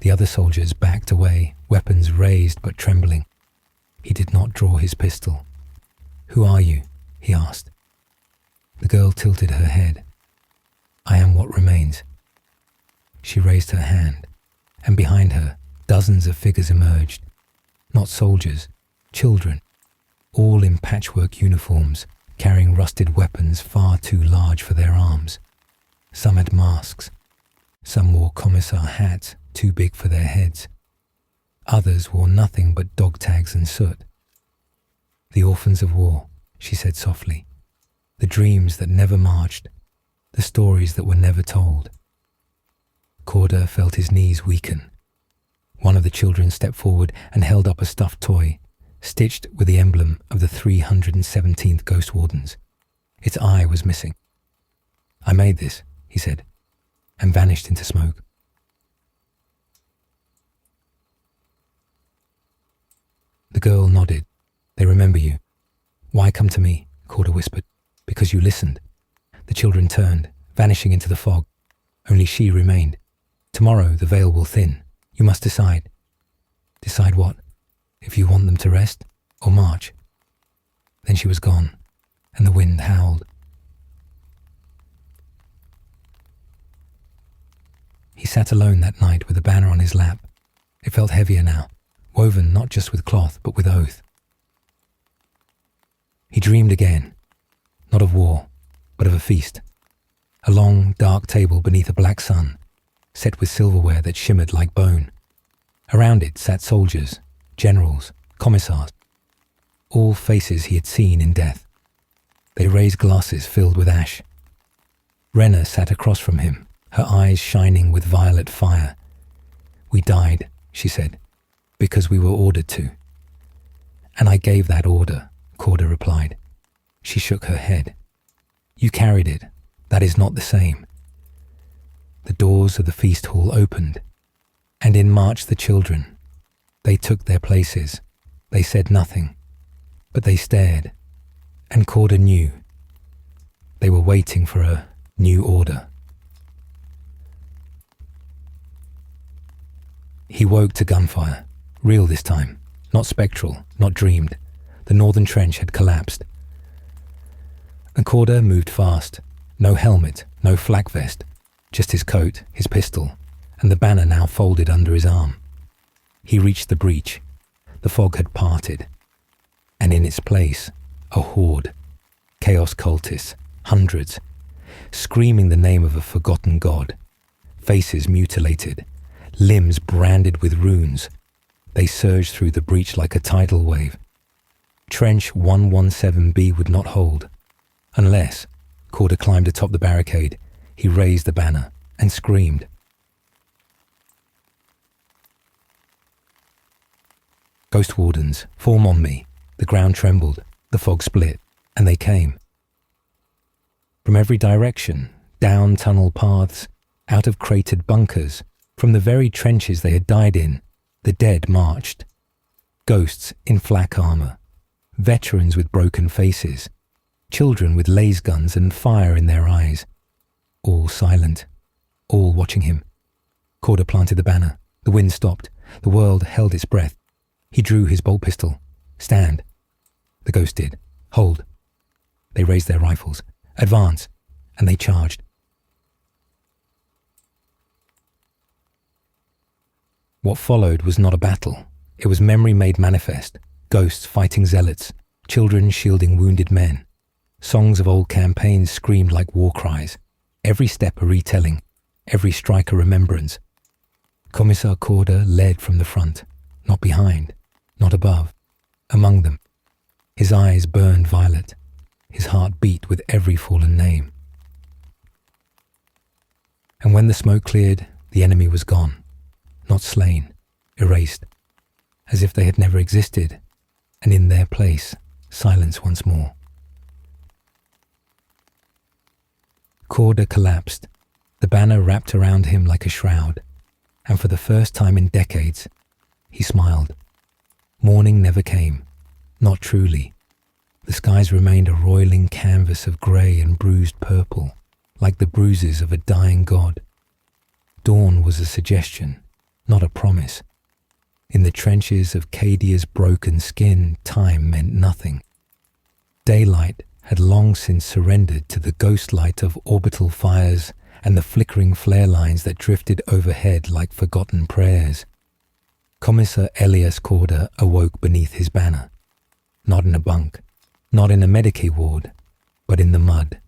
Speaker 1: The other soldiers backed away, weapons raised but trembling. He did not draw his pistol. "Who are you?" he asked. The girl tilted her head. "I am what remains." She raised her hand, and behind her, dozens of figures emerged. Not soldiers, children, all in patchwork uniforms, carrying rusted weapons far too large for their arms. Some had masks. Some wore Commissar hats too big for their heads. Others wore nothing but dog tags and soot. "The orphans of war," she said softly. "The dreams that never marched. The stories that were never told." Corder felt his knees weaken. One of the children stepped forward and held up a stuffed toy, stitched with the emblem of the 317th Ghost Wardens. Its eye was missing. "I made this," he said, and vanished into smoke. The girl nodded. "They remember you." "Why come to me?" Corder whispered. "Because you listened." The children turned, vanishing into the fog. Only she remained. "Tomorrow the veil will thin. You must decide." "Decide what? If you want them to rest or march?" Then she was gone, and the wind howled. He sat alone that night with a banner on his lap. It felt heavier now, woven not just with cloth but with oath. He dreamed again, not of war, but of a feast. A long, dark table beneath a black sun, set with silverware that shimmered like bone. Around it sat soldiers, generals, commissars, all faces he had seen in death. They raised glasses filled with ash. Renna sat across from him, her eyes shining with violet fire. "We died," she said, "because we were ordered to." "And I gave that order," Corder replied. She shook her head. "You carried it. That is not the same." The doors of the feast hall opened, and in marched the children. They took their places. They said nothing, but they stared, and Corder knew. They were waiting for a new order. He woke to gunfire, real this time, not spectral, not dreamed. The northern trench had collapsed. And Corder moved fast. No helmet, no flak vest, just his coat, his pistol, and the banner now folded under his arm. He reached the breach. The fog had parted, and in its place, a horde, chaos cultists, hundreds, screaming the name of a forgotten god, faces mutilated, limbs branded with runes. They surged through the breach like a tidal wave. Trench 117B would not hold, unless Corder climbed atop the barricade. He raised the banner and screamed. "Ghost Wardens, form on me." The ground trembled, the fog split, and they came. From every direction, down tunnel paths, out of cratered bunkers, from the very trenches they had died in, the dead marched. Ghosts in flak armor, veterans with broken faces, children with laser guns and fire in their eyes, all silent, all watching him. Corder planted the banner. The wind stopped. The world held its breath. He drew his bolt pistol. "Stand." The ghost did. "Hold." They raised their rifles. "Advance." And they charged. What followed was not a battle. It was memory made manifest. Ghosts fighting zealots, children shielding wounded men. Songs of old campaigns screamed like war cries. Every step a retelling, every strike a remembrance. Commissar Corder led from the front, not behind, not above, among them. His eyes burned violet. His heart beat with every fallen name. And when the smoke cleared, the enemy was gone, not slain, erased, as if they had never existed, and in their place, silence once more. Corder collapsed, the banner wrapped around him like a shroud, and for the first time in decades, he smiled. Morning never came, not truly. The skies remained a roiling canvas of grey and bruised purple, like the bruises of a dying god. Dawn was a suggestion, not a promise. In the trenches of Cadia's broken skin, time meant nothing. Daylight had long since surrendered to the ghost light of orbital fires and the flickering flare lines that drifted overhead like forgotten prayers. Commissar Elias Corder awoke beneath his banner, not in a bunk, not in a Medicaid ward, but in the mud.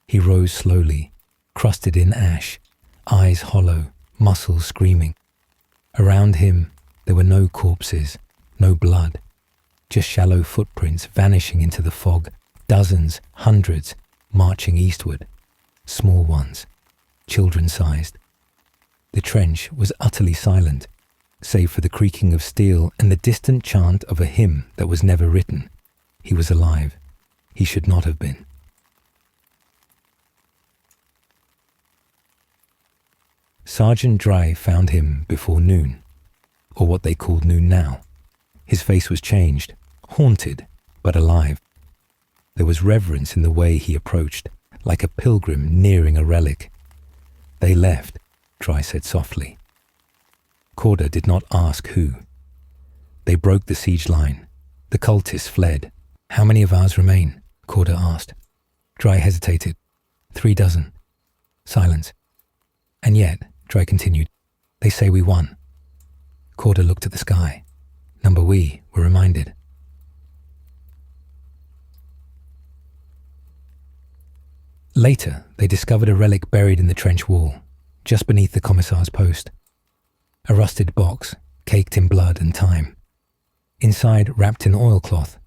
Speaker 1: He rose slowly, crusted in ash, eyes hollow, muscles screaming. Around him, there were no corpses, no blood, just shallow footprints vanishing into the fog, dozens, hundreds, marching eastward, small ones, children-sized. The trench was utterly silent, save for the creaking of steel and the distant chant of a hymn that was never written. He was alive. He should not have been. Sergeant Dry found him before noon, or what they called noon now. His face was changed, haunted, but alive. There was reverence in the way he approached, like a pilgrim nearing a relic. They left, Dry said softly. Corder did not ask who. They broke the siege line. The cultists fled. How many of ours remain? Corder asked. Dry hesitated. 3 dozen. Silence. And yet, Dry continued, they say we won. Corder looked at the sky. Number we were reminded. Later, they discovered a relic buried in the trench wall, just beneath the Commissar's post. A rusted box, caked in blood and time. Inside, wrapped in oilcloth,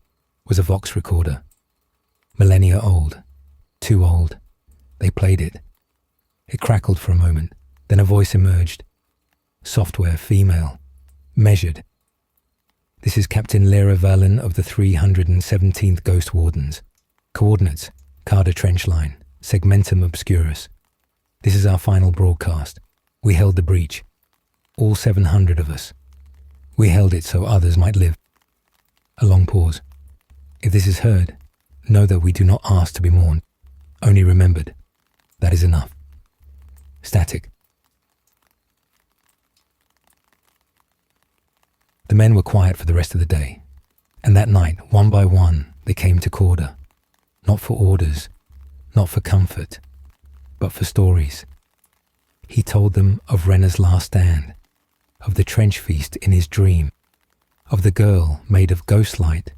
Speaker 1: was a Vox recorder. Millennia old. Too old. They played it. It crackled for a moment, then a voice emerged. Software female. Measured. This is Captain Lyra Valen of the 317th Ghost Wardens. Coordinates, Carder Trench Line, Segmentum Obscurus. This is our final broadcast. We held the breach. All 700 of us. We held it so others might live. A long pause. If this is heard, know that we do not ask to be mourned, only remembered. That is enough. Static. The men were quiet for the rest of the day, and that night, one by one, they came to Corder, not for orders, not for comfort, but for stories. He told them of Renna's last stand, of the trench feast in his dream, of the girl made of ghostlight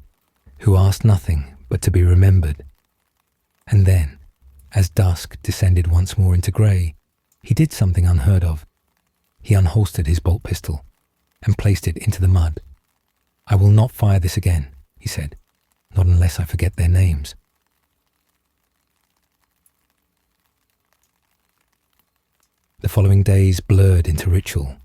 Speaker 1: who asked nothing but to be remembered. And then, as dusk descended once more into grey, he did something unheard of. He unholstered his bolt pistol and placed it into the mud. I will not fire this again, he said, not unless I forget their names. The following days blurred into ritual.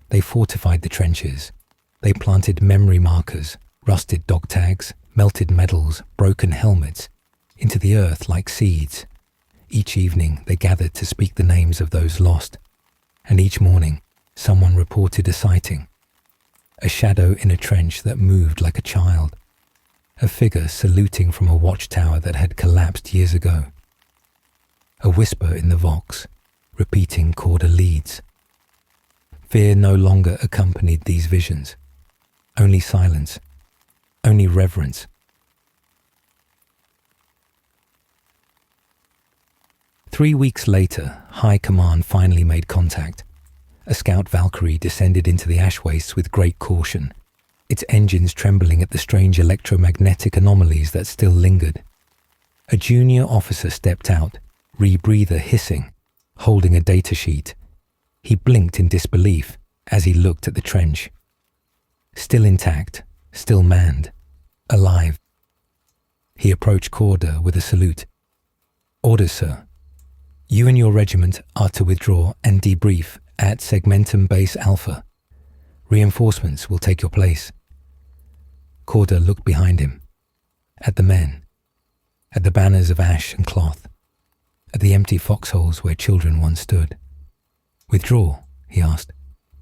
Speaker 1: They fortified the trenches. They planted memory markers, rusted dog tags, melted medals, broken helmets, into the earth like seeds. Each evening they gathered to speak the names of those lost, and each morning someone reported a sighting. A shadow in a trench that moved like a child. A figure saluting from a watchtower that had collapsed years ago. A whisper in the Vox, repeating Corder leads. Fear no longer accompanied these visions. Only silence. Only reverence. Three weeks later, High Command finally made contact. A scout Valkyrie descended into the ash wastes with great caution, its engines trembling at the strange electromagnetic anomalies that still lingered. A junior officer stepped out, rebreather hissing, holding a data sheet. He blinked in disbelief as he looked at the trench. Still intact, still manned, alive. He approached Corder with a salute. Orders, sir. You and your regiment are to withdraw and debrief at Segmentum Base Alpha. Reinforcements will take your place. Corder looked behind him, at the men, at the banners of ash and cloth. at the empty foxholes where children once stood. "Withdraw?" he asked.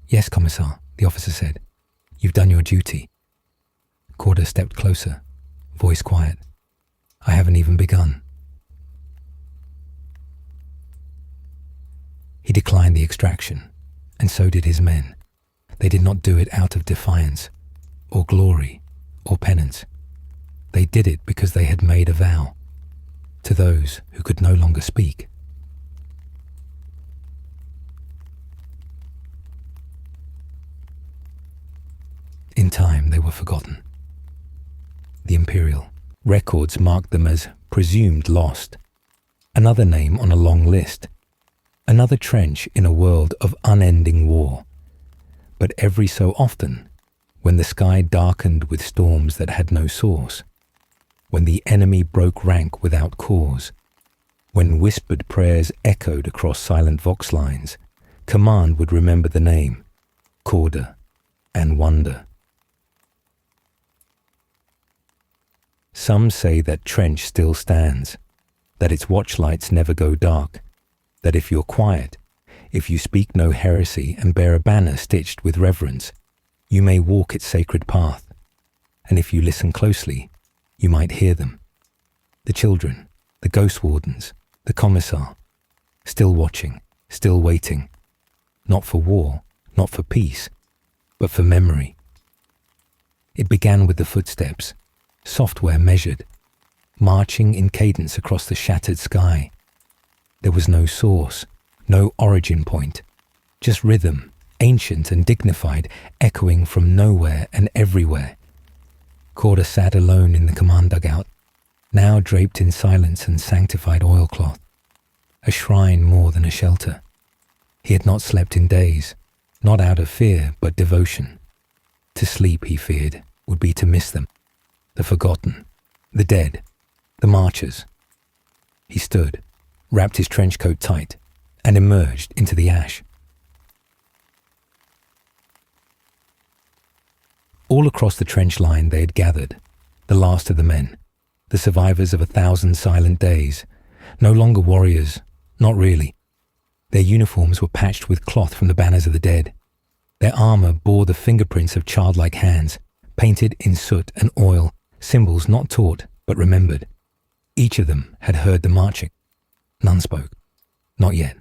Speaker 1: "Yes, Commissar," the officer said. "You've done your duty." Corder stepped closer, voice quiet. "I haven't even begun." He declined the extraction, and so did his men. They did not do it out of defiance, or glory, or penance. They did it because they had made a vow to those who could no longer speak. In time, they were forgotten. The Imperial records marked them as presumed lost, another name on a long list, another trench in a world of unending war. But every so often, when the sky darkened with storms that had no source, when the enemy broke rank without cause, when whispered prayers echoed across silent vox lines, command would remember the name, Corder, and wonder. Some say that trench still stands, that its watchlights never go dark, that if you're quiet, if you speak no heresy and bear a banner stitched with reverence, you may walk its sacred path, and if you listen closely, you might hear them. The children, the ghost wardens, the Commissar, still watching, still waiting, not for war, not for peace, but for memory. It began with the footsteps, software measured, marching in cadence across the shattered sky. There was no source, no origin point, just rhythm, ancient and dignified, echoing from nowhere and everywhere. Corder sat alone in the command dugout, now draped in silence and sanctified oilcloth, a shrine more than a shelter. He had not slept in days, not out of fear, but devotion. To sleep, he feared, would be to miss them, the forgotten, the dead, the marchers. He stood, wrapped his trench coat tight, and emerged into the ash. All across the trench line they had gathered, the last of the men, the survivors of 1,000 silent days, no longer warriors, not really. Their uniforms were patched with cloth from the banners of the dead. Their armor bore the fingerprints of childlike hands, painted in soot and oil, symbols not taught but remembered. Each of them had heard the marching. None spoke. Not yet.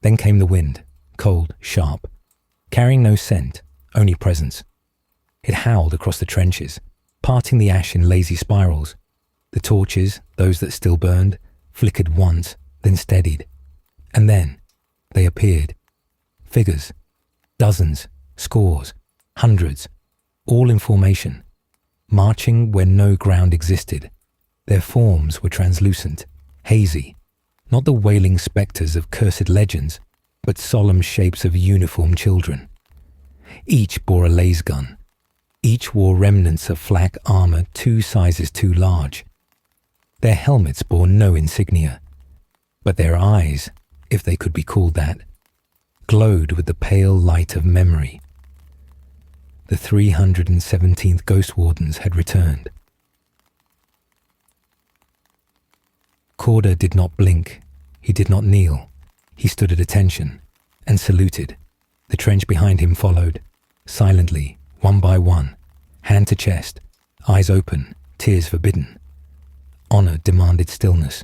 Speaker 1: Then came the wind, cold, sharp, carrying no scent, only presence. It howled across the trenches, parting the ash in lazy spirals. The torches, those that still burned, flickered once, then steadied. And then they appeared. Figures, dozens, scores, hundreds, all in formation, marching where no ground existed. Their forms were translucent, hazy, not the wailing spectres of cursed legends, but solemn shapes of uniformed children. Each bore a laser gun. Each wore remnants of flak armor 2 sizes too large. Their helmets bore no insignia, but their eyes, if they could be called that, glowed with the pale light of memory. The 317th Ghost Wardens had returned. Corder did not blink. He did not kneel. He stood at attention and saluted. The trench behind him followed, silently, one by one, hand to chest, eyes open, tears forbidden. Honor demanded stillness.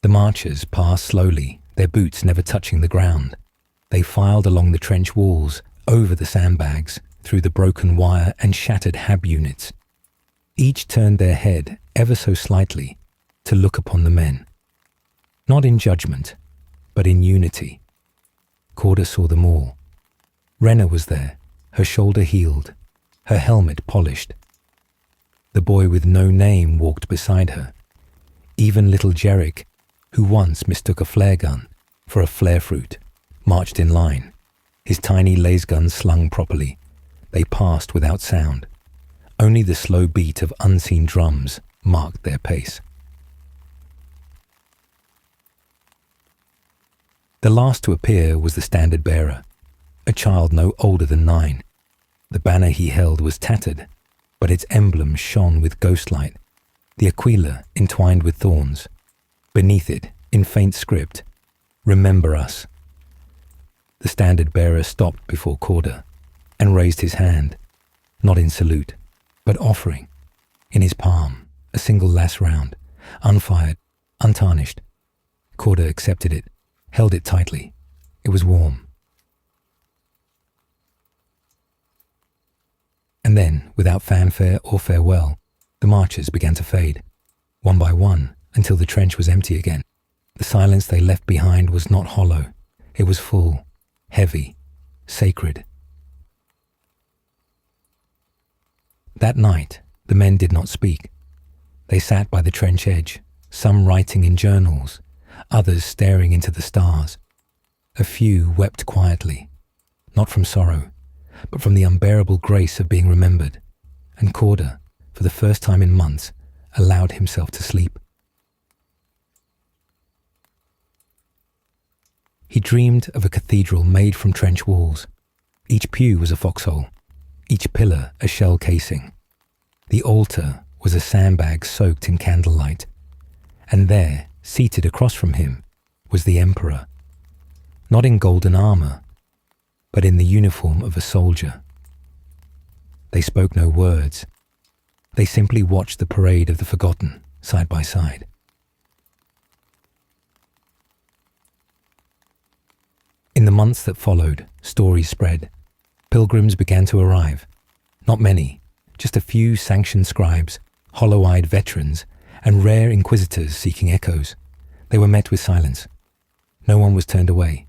Speaker 1: The marchers passed slowly, their boots never touching the ground. They filed along the trench walls, over the sandbags, through the broken wire and shattered hab units. Each turned their head ever so slightly to look upon the men. Not in judgment, but in unity. Corder saw them all. Renna was there, her shoulder healed, her helmet polished. The boy with no name walked beside her. Even little Jerick, who once mistook a flare gun for a flare fruit, marched in line, his tiny laser gun slung properly. They passed without sound. Only the slow beat of unseen drums marked their pace. The last to appear was the standard bearer, a child no older than 9, The banner he held was tattered, but its emblem shone with ghostlight, the aquila entwined with thorns. Beneath it, in faint script, "Remember us." The standard-bearer stopped before Corda and raised his hand, not in salute, but offering, in his palm, a single lass round, unfired, untarnished. Corda accepted it, held it tightly. It was warm. And then, without fanfare or farewell, the marchers began to fade, one by one, until the trench was empty again. The silence they left behind was not hollow. It was full, heavy, sacred. That night, the men did not speak. They sat by the trench edge, some writing in journals, others staring into the stars. A few wept quietly, not from sorrow, but from the unbearable grace of being remembered, and Corda, for the first time in months, allowed himself to sleep. He dreamed of a cathedral made from trench walls. Each pew was a foxhole, each pillar a shell casing. The altar was a sandbag soaked in candlelight, and there, seated across from him, was the emperor, not in golden armor, but in the uniform of a soldier. They spoke no words. They simply watched the parade of the forgotten, side by side. In the months that followed, stories spread. Pilgrims began to arrive. Not many, just a few sanctioned scribes, hollow-eyed veterans, and rare inquisitors seeking echoes. They were met with silence. No one was turned away,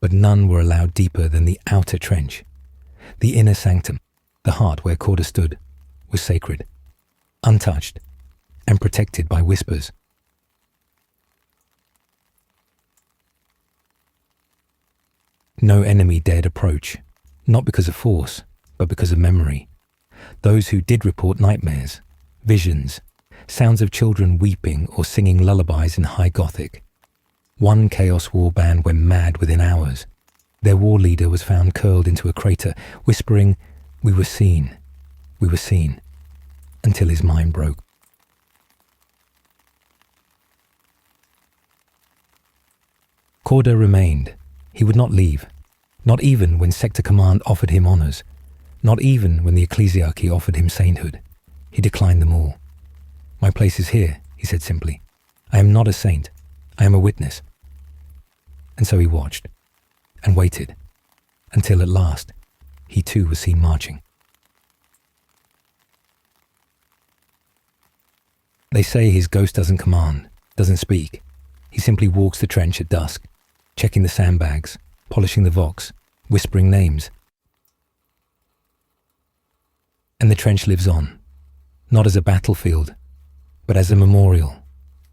Speaker 1: but none were allowed deeper than the outer trench. The inner sanctum, the heart where Corda stood, was sacred, untouched, and protected by whispers. No enemy dared approach, not because of force, but because of memory. Those who did report nightmares, visions, sounds of children weeping or singing lullabies in high Gothic. One Chaos War band went mad within hours. Their war leader was found curled into a crater, whispering, we were seen," until his mind broke. Corda remained. He would not leave, not even when Sector Command offered him honours, not even when the Ecclesiarchy offered him sainthood. He declined them all. "My place is here," he said simply. "I am not a saint. I am a witness." And so he watched and waited until at last he too was seen marching. They say his ghost doesn't command, doesn't speak. He simply walks the trench at dusk, checking the sandbags, polishing the vox, whispering names. And the trench lives on, not as a battlefield, but as a memorial,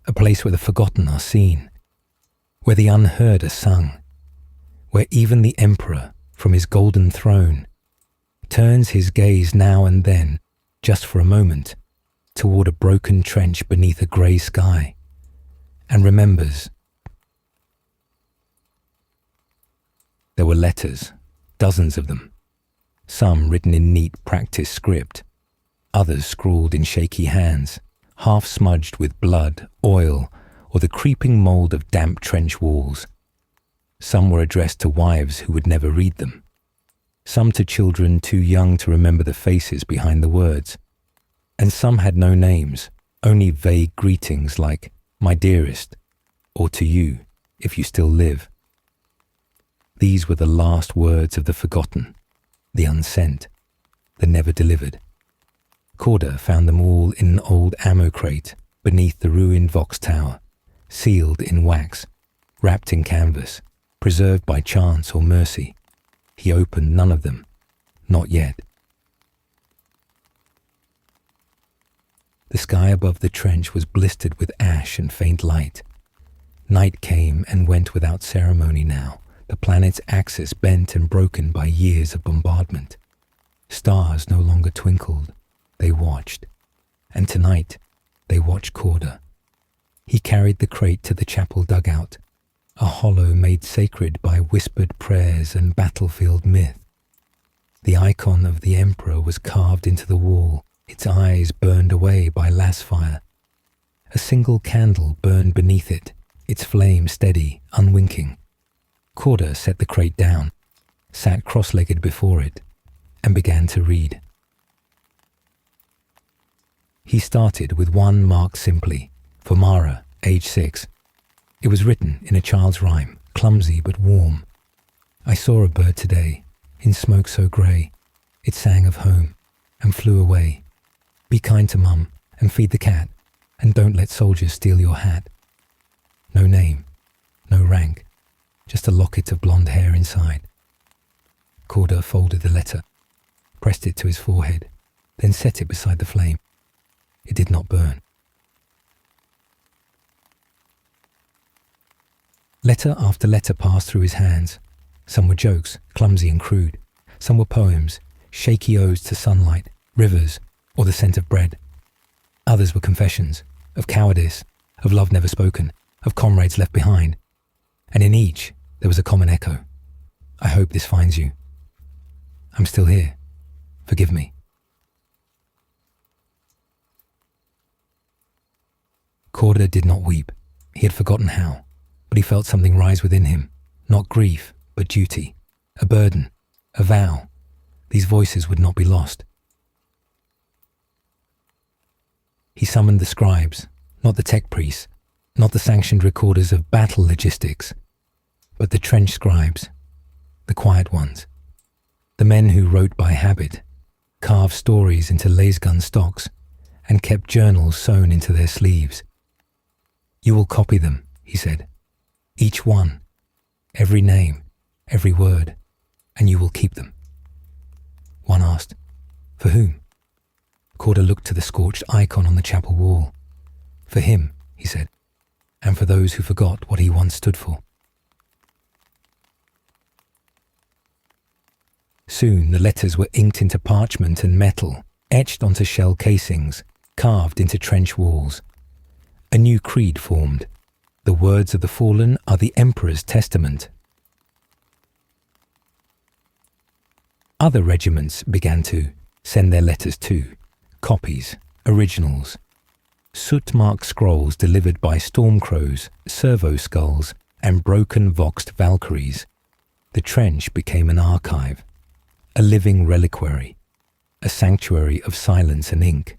Speaker 1: a place where the forgotten are seen, where the unheard are sung, where even the emperor from his golden throne turns his gaze now and then, just for a moment, toward a broken trench beneath a grey sky, and remembers. There were letters, dozens of them, some written in neat practice script, others scrawled in shaky hands, half smudged with blood, oil, or the creeping mould of damp trench walls. Some were addressed to wives who would never read them, some to children too young to remember the faces behind the words, and some had no names, only vague greetings like, "My dearest," or "To you, if you still live." These were the last words of the forgotten, the unsent, the never delivered. Corda found them all in an old ammo crate beneath the ruined Vox Tower, sealed in wax, wrapped in canvas, preserved by chance or mercy. He opened none of them, not yet. The sky above the trench was blistered with ash and faint light. Night came and went without ceremony now, the planet's axis bent and broken by years of bombardment. Stars no longer twinkled, they watched. And tonight, they watched Corda. He carried the crate to the chapel dugout, a hollow made sacred by whispered prayers and battlefield myth. The icon of the emperor was carved into the wall, its eyes burned away by lass fire. A single candle burned beneath it, its flame steady, unwinking. Corder set the crate down, sat cross-legged before it, and began to read. He started with one marked simply, for Mara, age 6. It was written in a child's rhyme, clumsy but warm. I saw a bird today, in smoke so grey. It sang of home, and flew away. Be kind to Mum, and feed the cat, and don't let soldiers steal your hat. No name, no rank, just a locket of blonde hair inside. Corder folded the letter, pressed it to his forehead, then set it beside the flame. It did not burn. Letter after letter passed through his hands. Some were jokes, clumsy and crude. Some were poems, shaky odes to sunlight, rivers, or the scent of bread. Others were confessions, of cowardice, of love never spoken, of comrades left behind. And in each, there was a common echo. I hope this finds you. I'm still here. Forgive me. Corder did not weep. He had forgotten how, but he felt something rise within him, not grief, but duty, a burden, a vow. These voices would not be lost. He summoned the scribes, not the tech priests, not the sanctioned recorders of battle logistics, but the trench scribes, the quiet ones, the men who wrote by habit, carved stories into lasgun stocks, and kept journals sewn into their sleeves. You will copy them, he said, each one, every name, every word, and you will keep them. One asked, for whom? Corder looked to the scorched icon on the chapel wall. For him, he said, and for those who forgot what he once stood for. Soon the letters were inked into parchment and metal, etched onto shell casings, carved into trench walls. A new creed formed. The words of the fallen are the Emperor's testament. Other regiments began to send their letters too, copies, originals, soot-marked scrolls delivered by stormcrows, servo skulls, and broken voxed Valkyries. The trench became an archive, a living reliquary, a sanctuary of silence and ink,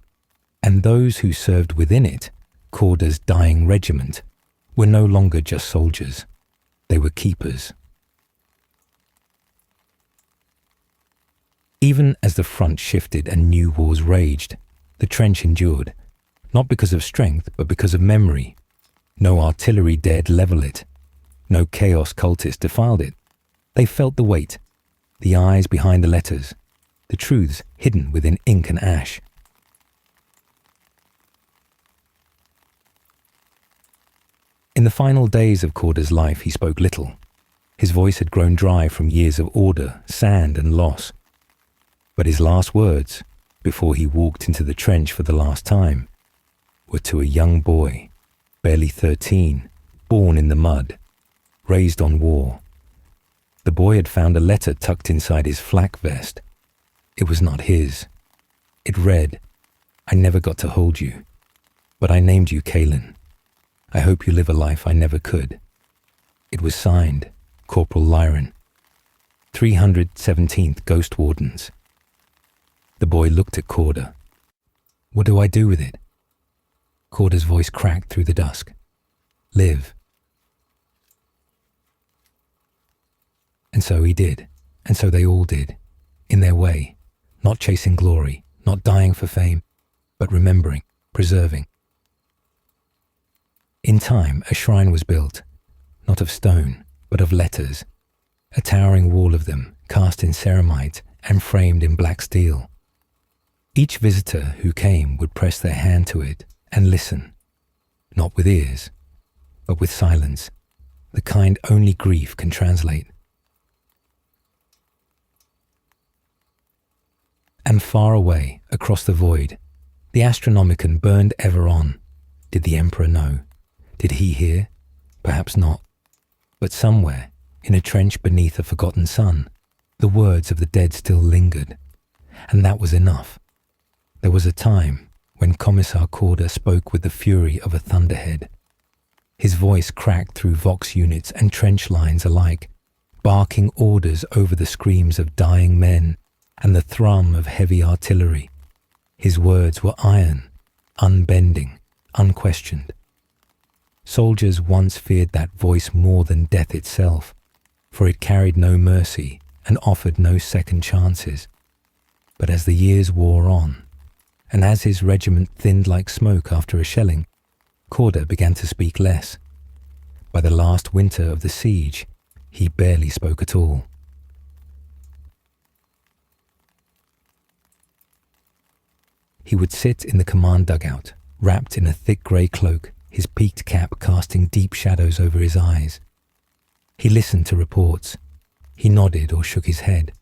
Speaker 1: and those who served within it, Corder's dying regiment, were no longer just soldiers. They were keepers. Even as the front shifted and new wars raged, the trench endured, not because of strength, but because of memory. No artillery dared level it. No chaos cultist defiled it. They felt the weight, the eyes behind the letters, the truths hidden within ink and ash. In the final days of Corder's life, he spoke little. His voice had grown dry from years of order, sand, and loss. But his last words, before he walked into the trench for the last time, were to a young boy, barely 13, born in the mud, raised on war. The boy had found a letter tucked inside his flak vest. It was not his. It read, I never got to hold you, but I named you Kaelin. I hope you live a life I never could. It was signed, Corporal Lyron, 317th Ghost Wardens. The boy looked at Corder. What do I do with it? Corder's voice cracked through the dusk. Live. And so he did, and so they all did, in their way, not chasing glory, not dying for fame, but remembering, preserving. In time, a shrine was built, not of stone, but of letters, a towering wall of them, cast in ceramite and framed in black steel. Each visitor who came would press their hand to it and listen, not with ears, but with silence, the kind only grief can translate. And far away, across the void, the Astronomicon burned ever on. Did the Emperor know? Did he hear? Perhaps not. But somewhere, in a trench beneath a forgotten sun, The words of the dead still lingered, and that was enough. There was a time when Commissar Corder spoke with the fury of a thunderhead. His voice cracked through Vox units and trench lines alike, barking orders over the screams of dying men and the thrum of heavy artillery. His words were iron, unbending, unquestioned. Soldiers once feared that voice more than death itself, for it carried no mercy and offered no second chances. But as the years wore on, and as his regiment thinned like smoke after a shelling, Corder began to speak less. By the last winter of the siege, he barely spoke at all. He would sit in the command dugout, wrapped in a thick grey cloak, his peaked cap casting deep shadows over his eyes. He listened to reports. He nodded or shook his head.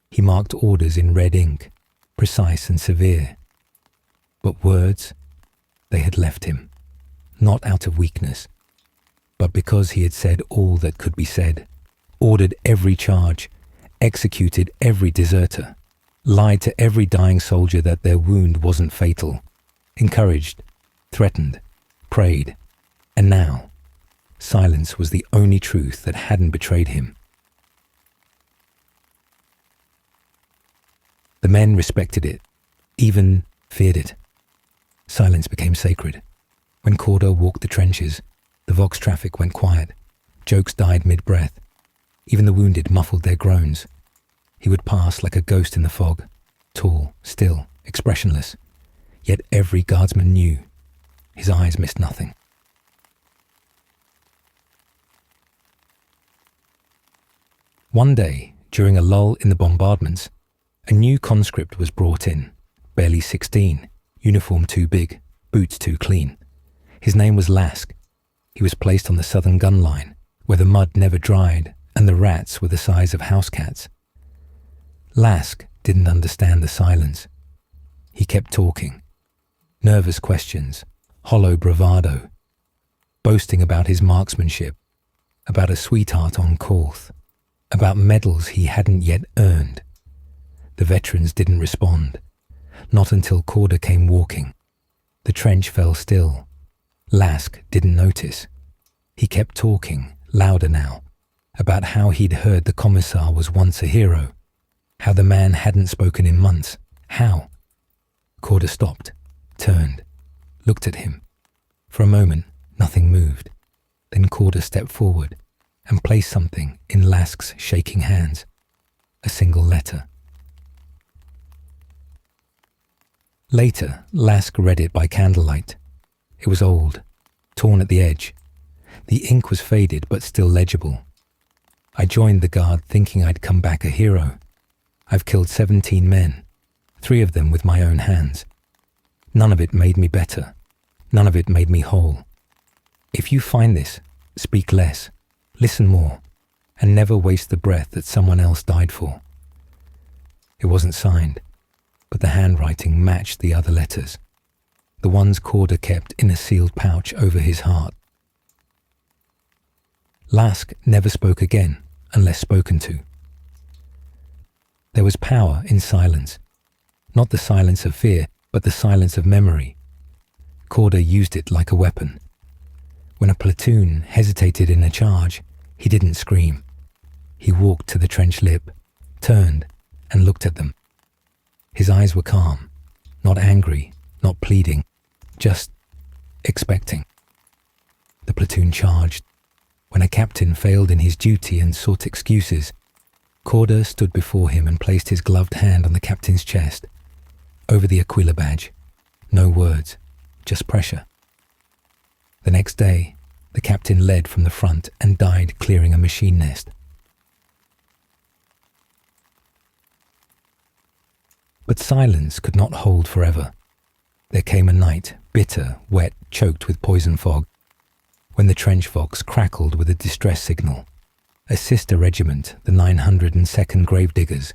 Speaker 1: He marked orders in red ink, precise and severe. But words, they had left him, not out of weakness, but because he had said all that could be said, ordered every charge, executed every deserter, lied to every dying soldier that their wound wasn't fatal, encouraged, threatened, prayed, and now, silence was the only truth that hadn't betrayed him. The men respected it, even feared it. Silence became sacred. When Corder walked the trenches, the Vox traffic went quiet. Jokes died mid-breath. Even the wounded muffled their groans. He would pass like a ghost in the fog, tall, still, expressionless. Yet every guardsman knew. His eyes missed nothing. One day, during a lull in the bombardments, a new conscript was brought in, barely 16, uniform too big, boots too clean. His name was Lask. He was placed on the southern gun line, where the mud never dried and the rats were the size of house cats. Lask didn't understand the silence. He kept talking. Nervous questions, hollow bravado, boasting about his marksmanship, about a sweetheart on Korth, about medals he hadn't yet earned. The veterans didn't respond, not until Corder came walking. The trench fell still. Lask didn't notice. He kept talking, louder now, about how he'd heard the Commissar was once a hero, how the man hadn't spoken in months. How? Corder stopped, turned, looked at him. For a moment, nothing moved. Then Corder stepped forward and placed something in Lask's shaking hands. A single letter. Later, Lask read it by candlelight. It was old, torn at the edge. The ink was faded but still legible. I joined the guard thinking I'd come back a hero. I've killed 17 men, 3 of them with my own hands. None of it made me better. None of it made me whole. If you find this, speak less, listen more, and never waste the breath that someone else died for. It wasn't signed, but the handwriting matched the other letters, the ones Corder kept in a sealed pouch over his heart. Lask never spoke again unless spoken to. There was power in silence, not the silence of fear, but the silence of memory. Corder used it like a weapon. When a platoon hesitated in a charge, he didn't scream. He walked to the trench lip, turned, and looked at them. His eyes were calm, not angry, not pleading, just expecting. The platoon charged. When a captain failed in his duty and sought excuses, Corder stood before him and placed his gloved hand on the captain's chest. Over the Aquila badge. No words, just pressure. The next day, the captain led from the front and died clearing a machine nest. But silence could not hold forever. There came a night, bitter, wet, choked with poison fog, when the trench Vox crackled with a distress signal. A sister regiment, the 902nd Gravediggers,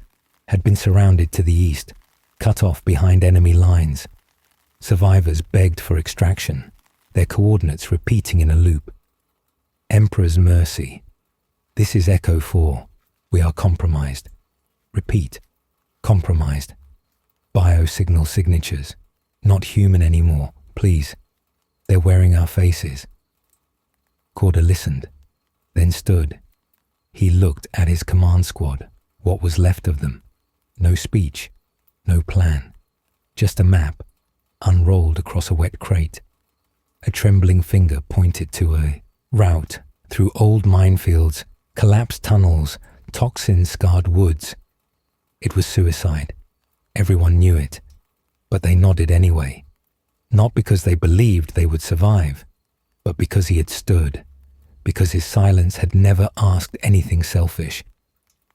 Speaker 1: had been surrounded to the east, cut off behind enemy lines. Survivors begged for extraction, their coordinates repeating in a loop. Emperor's mercy. This is Echo 4. We are compromised. Repeat. Compromised. Biosignal signatures. Not human anymore, please. They're wearing our faces. Corder listened, then stood. He looked at his command squad, what was left of them. No speech, no plan. Just a map, unrolled across a wet crate. A trembling finger pointed to a route through old minefields, collapsed tunnels, toxin-scarred woods. It was suicide. Everyone knew it, but they nodded anyway. Not because they believed they would survive, but because he had stood, because his silence had never asked anything selfish,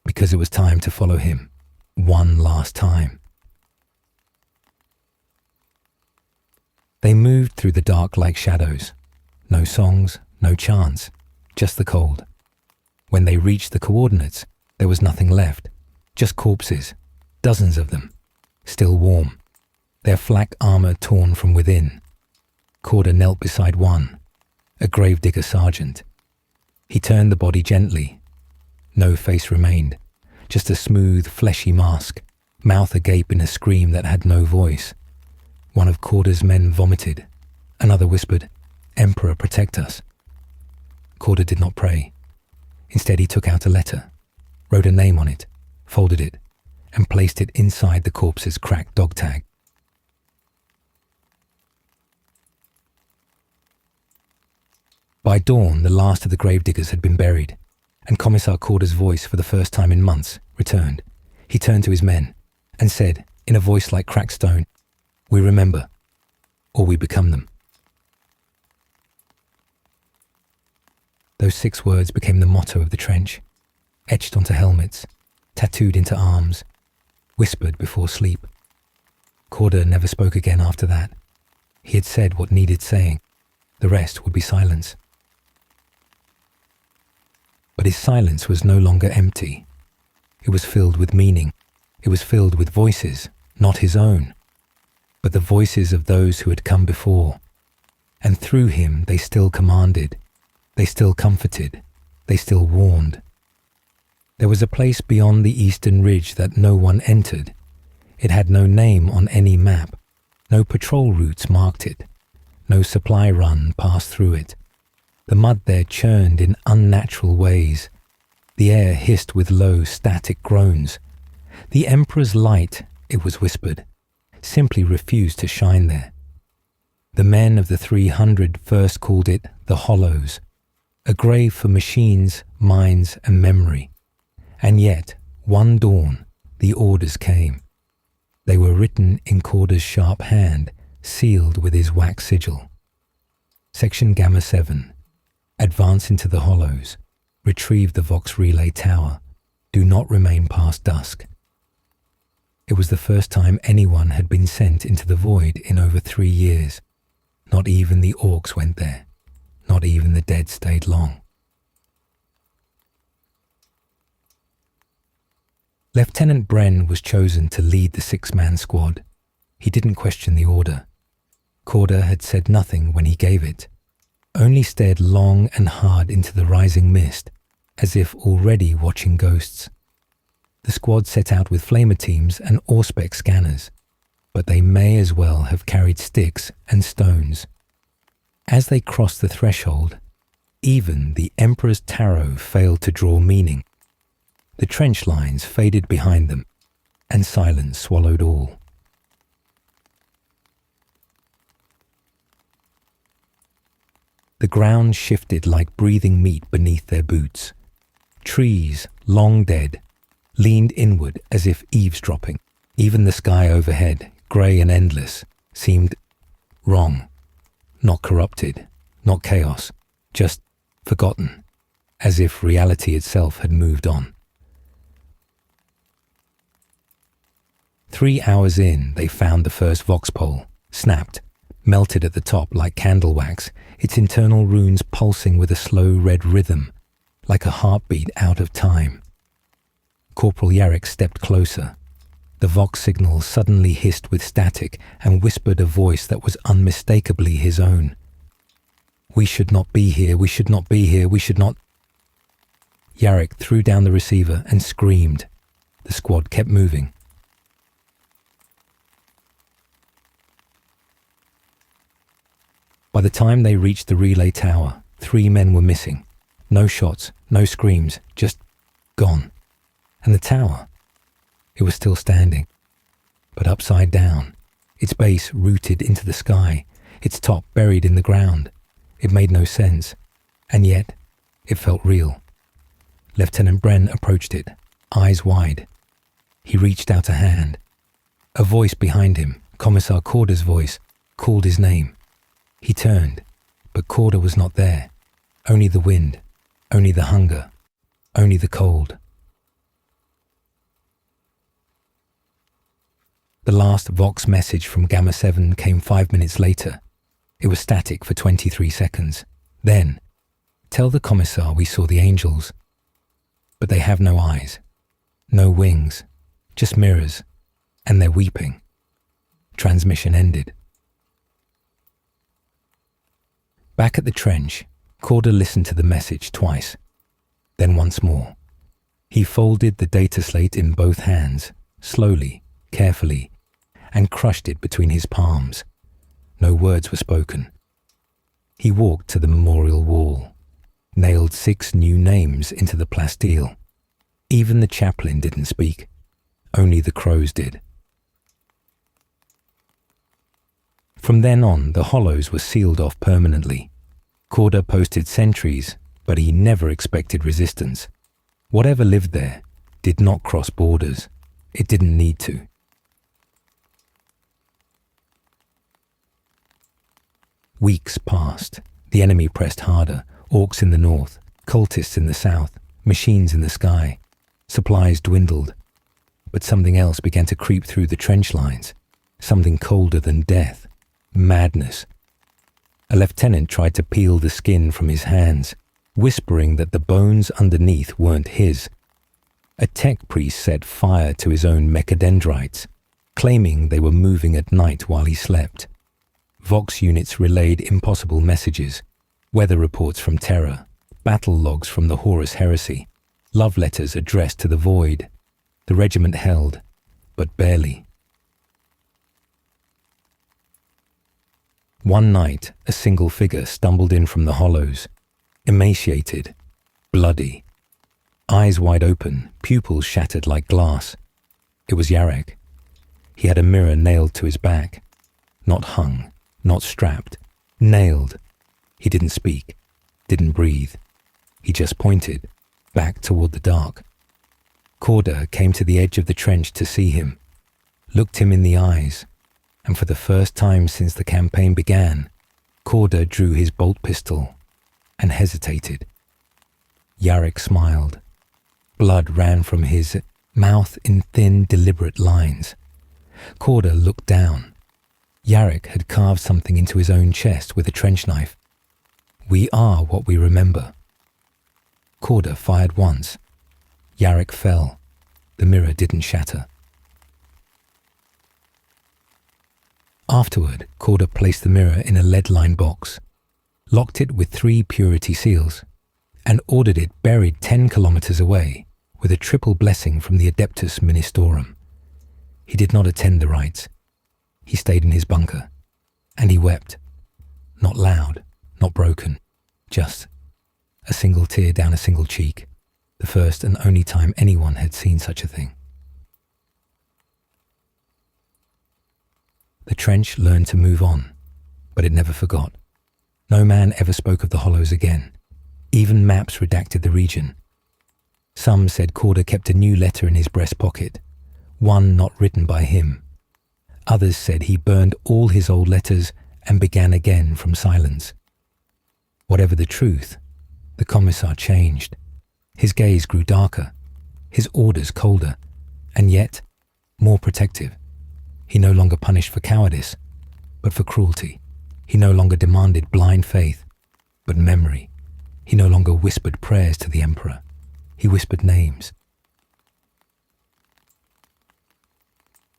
Speaker 1: because it was time to follow him, one last time. They moved through the dark like shadows. No songs, no chants, just the cold. When they reached the coordinates, there was nothing left, just corpses, dozens of them, still warm, their flak armor torn from within. Corder knelt beside one, a gravedigger sergeant. He turned the body gently. No face remained, just a smooth, fleshy mask, mouth agape in a scream that had no voice. One of Corder's men vomited. Another whispered, "Emperor, protect us." Corder did not pray. Instead, he took out a letter, wrote a name on it, folded it, and placed it inside the corpse's cracked dog tag. By dawn, the last of the gravediggers had been buried, and Commissar Corder's voice, for the first time in months, returned. He turned to his men and said, in a voice like cracked stone, "We remember, or we become them." Those 6 words became the motto of the trench, etched onto helmets, tattooed into arms, whispered before sleep. Corder never spoke again after that. He had said what needed saying. The rest would be silence. But his silence was no longer empty. It was filled with meaning. It was filled with voices, not his own, but the voices of those who had come before. And through him they still commanded, they still comforted, they still warned. There was a place beyond the eastern ridge that no one entered. It had no name on any map. No patrol routes marked it. No supply run passed through it. The mud there churned in unnatural ways. The air hissed with low, static groans. The Emperor's light, it was whispered, simply refused to shine there. The men of the 300 first called it the Hollows, a grave for machines, minds, and memory. And yet, one dawn, the orders came. They were written in Corder's sharp hand, sealed with his wax sigil. Section Gamma 7. Advance into the Hollows. Retrieve the Vox Relay Tower. Do not remain past dusk. It was the first time anyone had been sent into the void in over 3 years. Not even the orcs went there. Not even the dead stayed long. Lieutenant Bren was chosen to lead the 6-man squad. He didn't question the order. Corder had said nothing when he gave it, only stared long and hard into the rising mist, as if already watching ghosts. The squad set out with flamer teams and Auspex scanners, but they may as well have carried sticks and stones. As they crossed the threshold, even the Emperor's tarot failed to draw meaning. The trench lines faded behind them, and silence swallowed all. The ground shifted like breathing meat beneath their boots. Trees, long dead, leaned inward as if eavesdropping. Even the sky overhead, grey and endless, seemed wrong. Not corrupted, not chaos, just forgotten, as if reality itself had moved on. 3 hours in, they found the first Vox pole, snapped, melted at the top like candle wax, its internal runes pulsing with a slow red rhythm, like a heartbeat out of time. Corporal Yarrick stepped closer. The Vox signal suddenly hissed with static and whispered a voice that was unmistakably his own. "We should not be here, we should not be here, we should not..." Yarrick threw down the receiver and screamed. The squad kept moving. By the time they reached the relay tower, 3 men were missing. No shots, no screams, just gone. And the tower, it was still standing, but upside down, its base rooted into the sky, its top buried in the ground. It made no sense, and yet it felt real. Lieutenant Bren approached it, eyes wide. He reached out a hand. A voice behind him, Commissar Corder's voice, called his name. He turned, but Corder was not there. Only the wind, only the hunger, only the cold. The last Vox message from Gamma 7 came 5 minutes later. It was static for 23 seconds. Then, tell the Commissar we saw the angels. But they have no eyes, no wings, just mirrors, and they're weeping. Transmission ended. Back at the trench, Corder listened to the message twice, then once more. He folded the data slate in both hands, slowly, carefully, and crushed it between his palms. No words were spoken. He walked to the memorial wall, nailed 6 new names into the plasteel. Even the chaplain didn't speak. Only the crows did. From then on, the hollows were sealed off permanently. Corder posted sentries, but he never expected resistance. Whatever lived there did not cross borders. It didn't need to. Weeks passed. The enemy pressed harder. Orcs in the north, cultists in the south, machines in the sky. Supplies dwindled. But something else began to creep through the trench lines. Something colder than death. Madness. A lieutenant tried to peel the skin from his hands, whispering that the bones underneath weren't his. A tech priest set fire to his own mechadendrites, claiming they were moving at night while he slept. Vox units relayed impossible messages, weather reports from Terra, battle logs from the Horus Heresy, love letters addressed to the Void. The regiment held, but barely. One night, a single figure stumbled in from the hollows, emaciated, bloody, eyes wide open, pupils shattered like glass. It was Yarek. He had a mirror nailed to his back, not hung, not strapped, nailed. He didn't speak, didn't breathe. He just pointed, back toward the dark. Corder came to the edge of the trench to see him, looked him in the eyes, and for the first time since the campaign began, Corder drew his bolt pistol and hesitated. Yarek smiled. Blood ran from his mouth in thin, deliberate lines. Corder looked down. Yarek had carved something into his own chest with a trench knife. We are what we remember. Corder fired once. Yarek fell. The mirror didn't shatter. Afterward, Corder placed the mirror in a lead-lined box, locked it with 3 purity seals, and ordered it buried 10 kilometers away with a triple blessing from the Adeptus Ministorum. He did not attend the rites. He stayed in his bunker, and he wept. Not loud, not broken, just a single tear down a single cheek, the first and only time anyone had seen such a thing. The trench learned to move on, but it never forgot. No man ever spoke of the hollows again. Even maps redacted the region. Some said Corder kept a new letter in his breast pocket, one not written by him. Others said he burned all his old letters and began again from silence. Whatever the truth, the Commissar changed. His gaze grew darker, his orders colder, and yet more protective. He no longer punished for cowardice, but for cruelty. He no longer demanded blind faith, but memory. He no longer whispered prayers to the Emperor. He whispered names.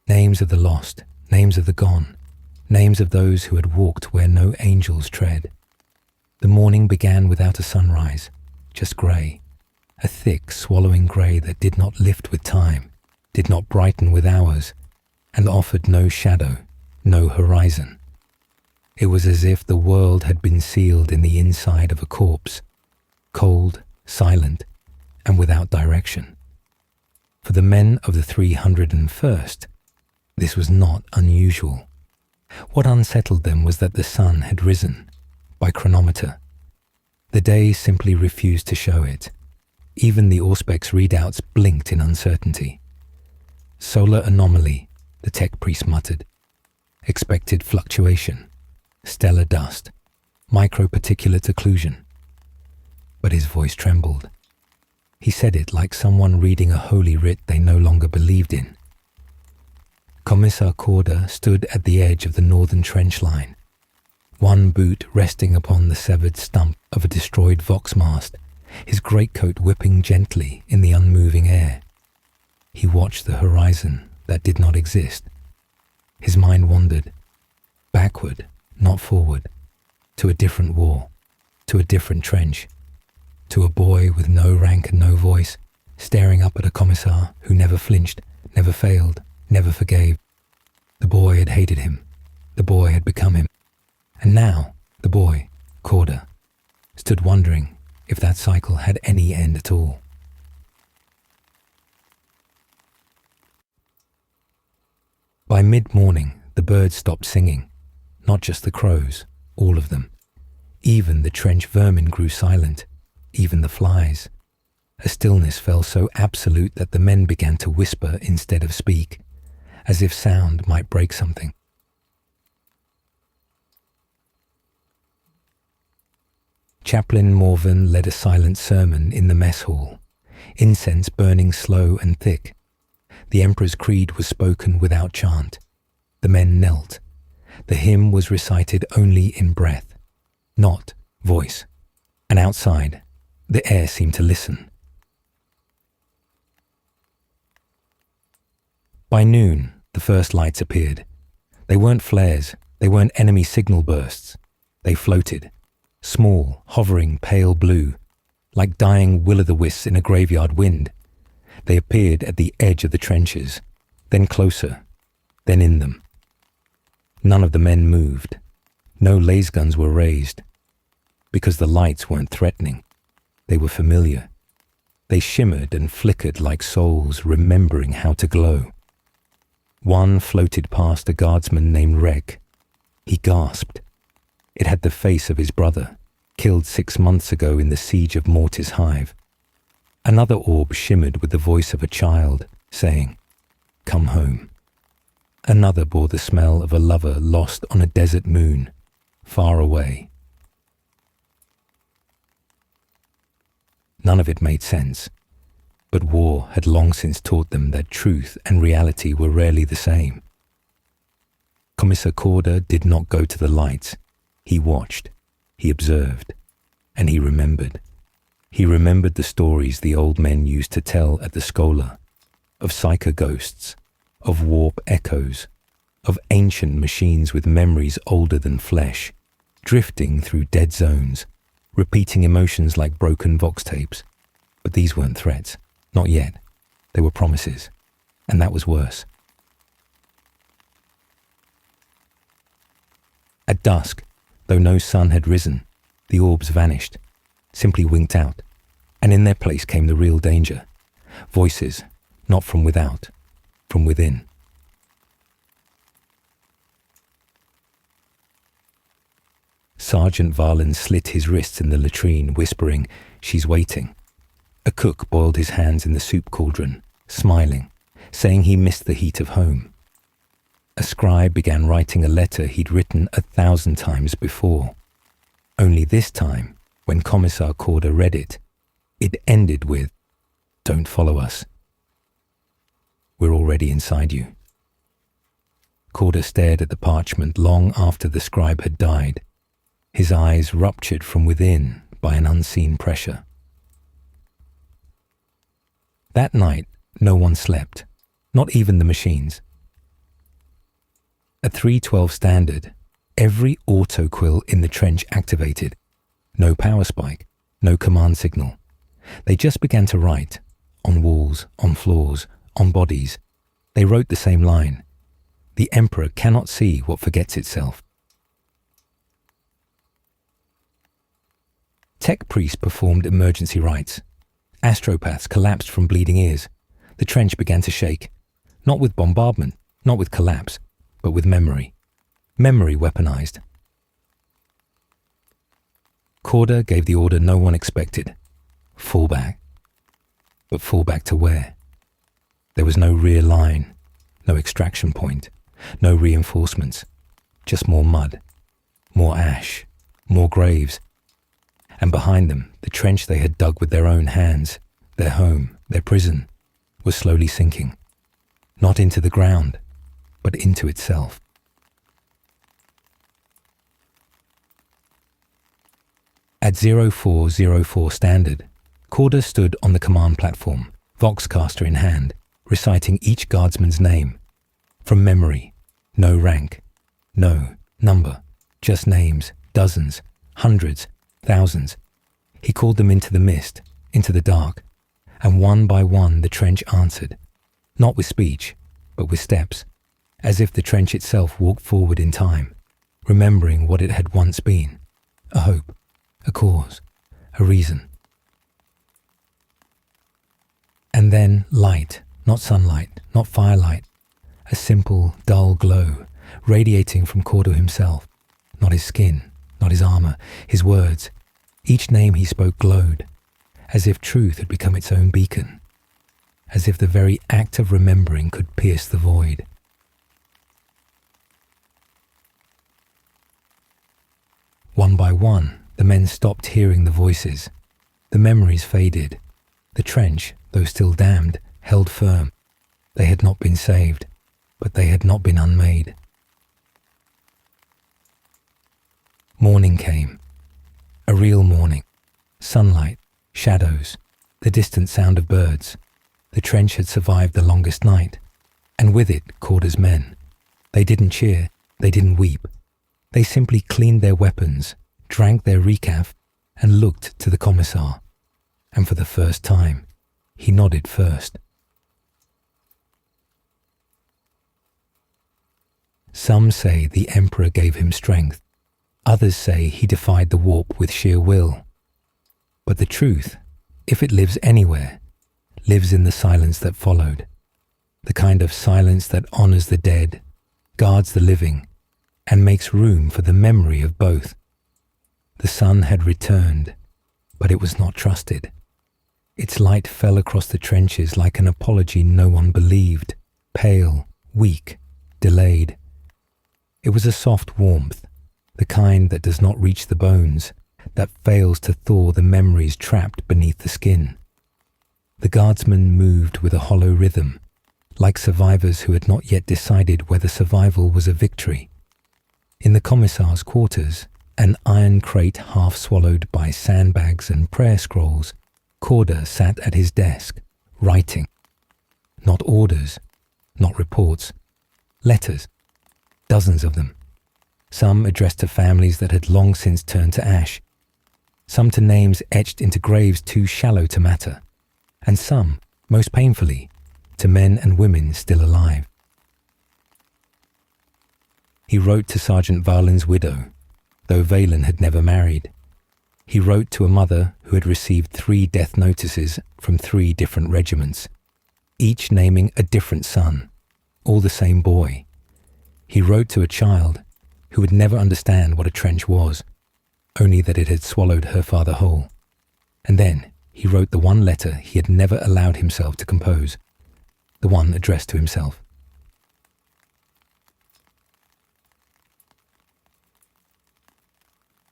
Speaker 1: Names of the lost, names of the gone, names of those who had walked where no angels tread. The morning began without a sunrise, just grey, a thick, swallowing grey that did not lift with time. did not brighten with ours, and offered no shadow, no horizon. It was as if the world had been sealed in the inside of a corpse, cold, silent, and without direction. For the men of the 301st, this was not unusual. What unsettled them was that the sun had risen, by chronometer. The day simply refused to show it. Even the Auspex readouts blinked in uncertainty. Solar anomaly, the tech priest muttered. Expected fluctuation, stellar dust, microparticulate occlusion. But his voice trembled. He said it like someone reading a holy writ they no longer believed in. Commissar Corder stood at the edge of the northern trench line, one boot resting upon the severed stump of a destroyed Vox mast, his greatcoat whipping gently in the unmoving air. He watched the horizon that did not exist. His mind wandered, backward, not forward, to a different war, to a different trench, to a boy with no rank and no voice, staring up at a commissar who never flinched, never failed, never forgave. The boy had hated him. The boy had become him. And now, the boy, Corder, stood wondering if that cycle had any end at all. By mid-morning, the birds stopped singing. Not just the crows, all of them. Even the trench vermin grew silent, even the flies. A stillness fell so absolute that the men began to whisper instead of speak, as if sound might break something. Chaplain Morven led a silent sermon in the mess hall, incense burning slow and thick. The Emperor's creed was spoken without chant. The men knelt. The hymn was recited only in breath, not voice. And outside, the air seemed to listen. By noon, the first lights appeared. They weren't flares, they weren't enemy signal bursts. They floated, small, hovering pale blue, like dying will-o'-the-wisps in a graveyard wind. They appeared at the edge of the trenches, then closer, then in them. None of the men moved. No laser guns were raised, because the lights weren't threatening. They were familiar. They shimmered and flickered like souls remembering how to glow. One floated past a guardsman named Reg. He gasped. It had the face of his brother, killed 6 months ago in the siege of Mortis Hive. Another orb shimmered with the voice of a child, saying, "Come home." Another bore the smell of a lover lost on a desert moon, far away. None of it made sense, but war had long since taught them that truth and reality were rarely the same. Commissar Corder did not go to the lights. He watched, he observed, and he remembered. He remembered the stories the old men used to tell at the Schola, of psycho ghosts, of warp echoes, of ancient machines with memories older than flesh, drifting through dead zones, repeating emotions like broken Vox tapes. But these weren't threats. Not yet. They were promises. And that was worse. At dusk, though no sun had risen, the orbs vanished, simply winked out, and in their place came the real danger. Voices, not from without, from within. Sergeant Varlin slit his wrists in the latrine, whispering, "She's waiting." A cook boiled his hands in the soup cauldron, smiling, saying he missed the heat of home. A scribe began writing a letter he'd written 1,000 times before. Only this time, when Commissar Corder read it, it ended with, "Don't follow us. We're already inside you." Corder stared at the parchment long after the scribe had died, his eyes ruptured from within by an unseen pressure. That night, no one slept, not even the machines. At 312 standard, every autoquill in the trench activated. No power spike, no command signal. They just began to write, on walls, on floors, on bodies, They wrote the same line. The Emperor cannot see what forgets itself. Tech priests performed emergency rites. Astropaths collapsed from bleeding ears. The trench began to shake. Not with bombardment, not with collapse, but with memory. Memory weaponized. Corder gave the order no one expected. Fall back. But fall back to where? There was no rear line, no extraction point, no reinforcements, just more mud, more ash, more graves. And behind them, the trench they had dug with their own hands, their home, their prison, was slowly sinking. Not into the ground, but into itself. At 0404 standard, Corder stood on the command platform, Voxcaster in hand, reciting each guardsman's name. From memory, no rank, no number, just names, dozens, hundreds, thousands. He called them into the mist, into the dark, and one by one the trench answered, not with speech, but with steps, as if the trench itself walked forward in time, remembering what it had once been, a hope, a cause, a reason. And then light, not sunlight, not firelight, a simple, dull glow, radiating from Corder himself, not his skin, not his armor, his words. Each name he spoke glowed, as if truth had become its own beacon, as if the very act of remembering could pierce the void. One by one, the men stopped hearing the voices. The memories faded. The trench, though still damned, held firm. They had not been saved, but they had not been unmade. Morning came. A real morning. Sunlight, shadows, the distant sound of birds. The trench had survived the longest night, and with it Corder's men. They didn't cheer, they didn't weep. They simply cleaned their weapons, drank their recaf, and looked to the Commissar. And for the first time, he nodded first. Some say the Emperor gave him strength. Others say he defied the warp with sheer will. But the truth, if it lives anywhere, lives in the silence that followed. The kind of silence that honors the dead, guards the living, and makes room for the memory of both. The sun had returned, but it was not trusted. Its light fell across the trenches like an apology no one believed, pale, weak, delayed. It was a soft warmth, the kind that does not reach the bones, that fails to thaw the memories trapped beneath the skin. The guardsmen moved with a hollow rhythm, like survivors who had not yet decided whether survival was a victory. In the Commissar's quarters, an iron crate half swallowed by sandbags and prayer scrolls, Corder sat at his desk, writing. Not orders, not reports, letters, dozens of them. Some addressed to families that had long since turned to ash, some to names etched into graves too shallow to matter, and some, most painfully, to men and women still alive. He wrote to Sergeant Valin's widow, though Valen had never married. He wrote to a mother who had received 3 death notices from 3 different regiments, each naming a different son, all the same boy. He wrote to a child who would never understand what a trench was, only that it had swallowed her father whole. And then he wrote the one letter he had never allowed himself to compose, the one addressed to himself.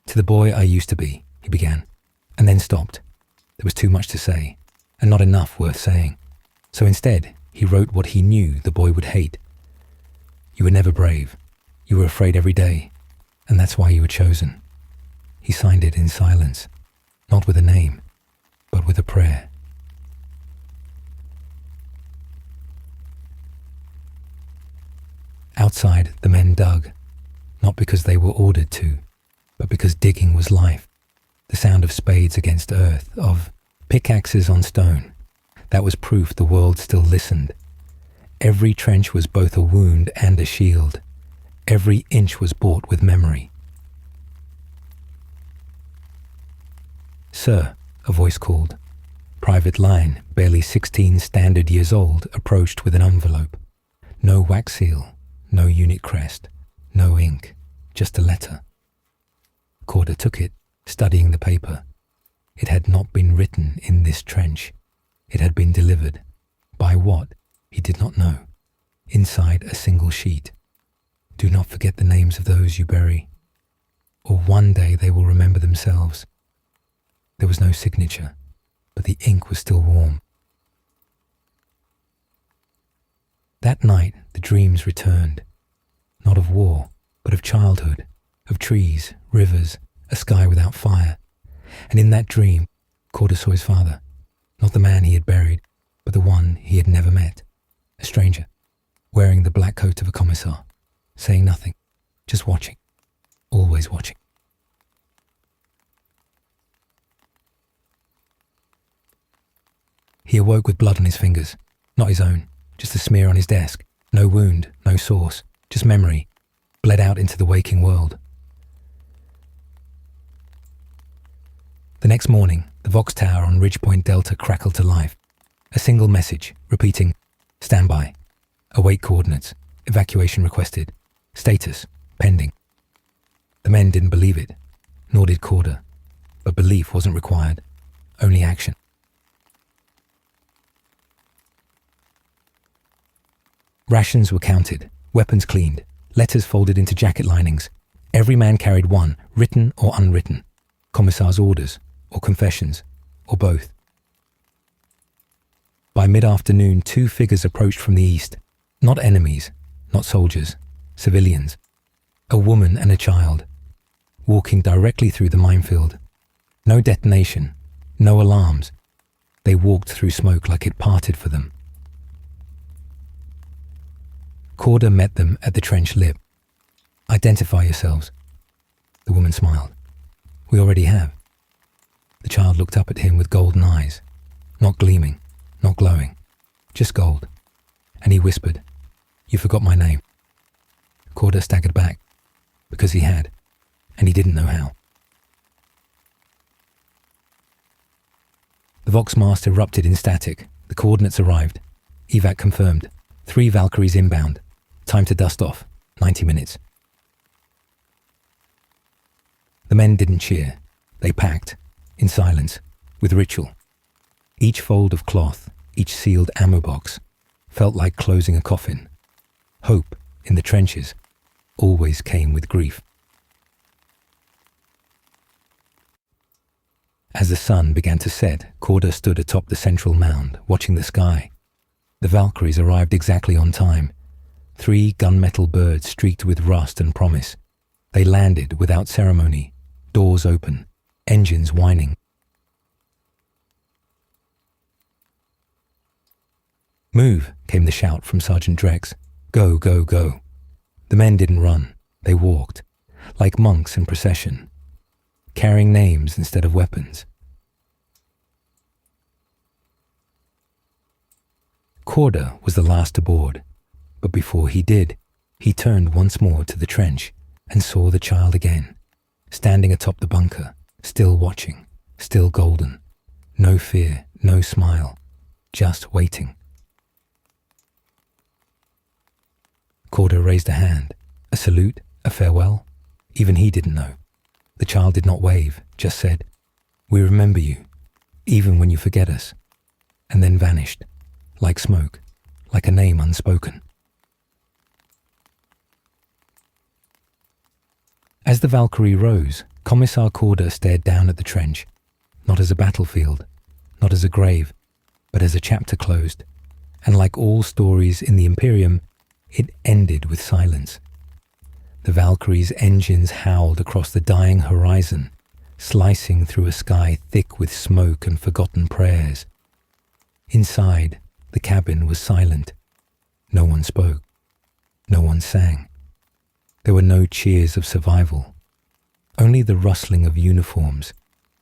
Speaker 1: To the boy I used to be, he began, and then stopped. There was too much to say, and not enough worth saying. So instead, he wrote what he knew the boy would hate. You were never brave. You were afraid every day, and that's why you were chosen. He signed it in silence, not with a name, but with a prayer. Outside, the men dug, not because they were ordered to, but because digging was life. The sound of spades against earth, of pickaxes on stone. That was proof the world still listened. Every trench was both a wound and a shield. Every inch was bought with memory. "Sir," a voice called. Private Line, barely 16 standard years old, approached with an envelope. No wax seal, no unit crest, no ink, just a letter. Corder took it, studying the paper. It had not been written in this trench. It had been delivered. By what, he did not know. Inside a single sheet. "Do not forget the names of those you bury, or one day they will remember themselves." There was no signature, but the ink was still warm. That night, the dreams returned. Not of war, but of childhood, of trees, rivers, a sky without fire. And in that dream, Corder saw his father, not the man he had buried, but the one he had never met, a stranger, wearing the black coat of a commissar, saying nothing, just watching, always watching. He awoke with blood on his fingers, not his own, just a smear on his desk, no wound, no source, just memory, bled out into the waking world. The next morning, the Vox Tower on Ridgepoint Delta crackled to life. A single message, repeating, "Stand by. Await coordinates. Evacuation requested. Status, pending." The men didn't believe it, nor did Corder, but belief wasn't required, only action. Rations were counted, weapons cleaned, letters folded into jacket linings. Every man carried one, written or unwritten, Commissar's orders, or confessions, or both. By mid-afternoon, 2 figures approached from the east, not enemies, not soldiers, civilians, a woman and a child, walking directly through the minefield. No detonation, no alarms. They walked through smoke like it parted for them. Corder met them at the trench lip. "Identify yourselves." The woman smiled. "We already have." The child looked up at him with golden eyes, not gleaming, not glowing, just gold. And he whispered, "You forgot my name." Corder staggered back, because he had, and he didn't know how. The Vox mast erupted in static. The coordinates arrived. Evac confirmed. 3 Valkyries inbound. Time to dust off. 90 minutes. The men didn't cheer. They packed, in silence, with ritual. Each fold of cloth, each sealed ammo box, felt like closing a coffin. Hope, in the trenches, always came with grief. As the sun began to set, Corder stood atop the central mound, watching the sky. The Valkyries arrived exactly on time. 3 gunmetal birds streaked with rust and promise. They landed without ceremony, doors open, engines whining. "Move," came the shout from Sergeant Drex. "Go, go, go." The men didn't run. They walked, like monks in procession, carrying names instead of weapons. Corder was the last aboard, but before he did, he turned once more to the trench and saw the child again, standing atop the bunker, still watching, still golden. No fear, no smile, just waiting. Corder raised a hand, a salute, a farewell. Even he didn't know. The child did not wave, just said, "We remember you, even when you forget us," and then vanished, like smoke, like a name unspoken. As the Valkyrie rose, Commissar Corder stared down at the trench, not as a battlefield, not as a grave, but as a chapter closed, and like all stories in the Imperium, it ended with silence. The Valkyrie's engines howled across the dying horizon, slicing through a sky thick with smoke and forgotten prayers. Inside, the cabin was silent. No one spoke. No one sang. There were no cheers of survival. Only the rustling of uniforms,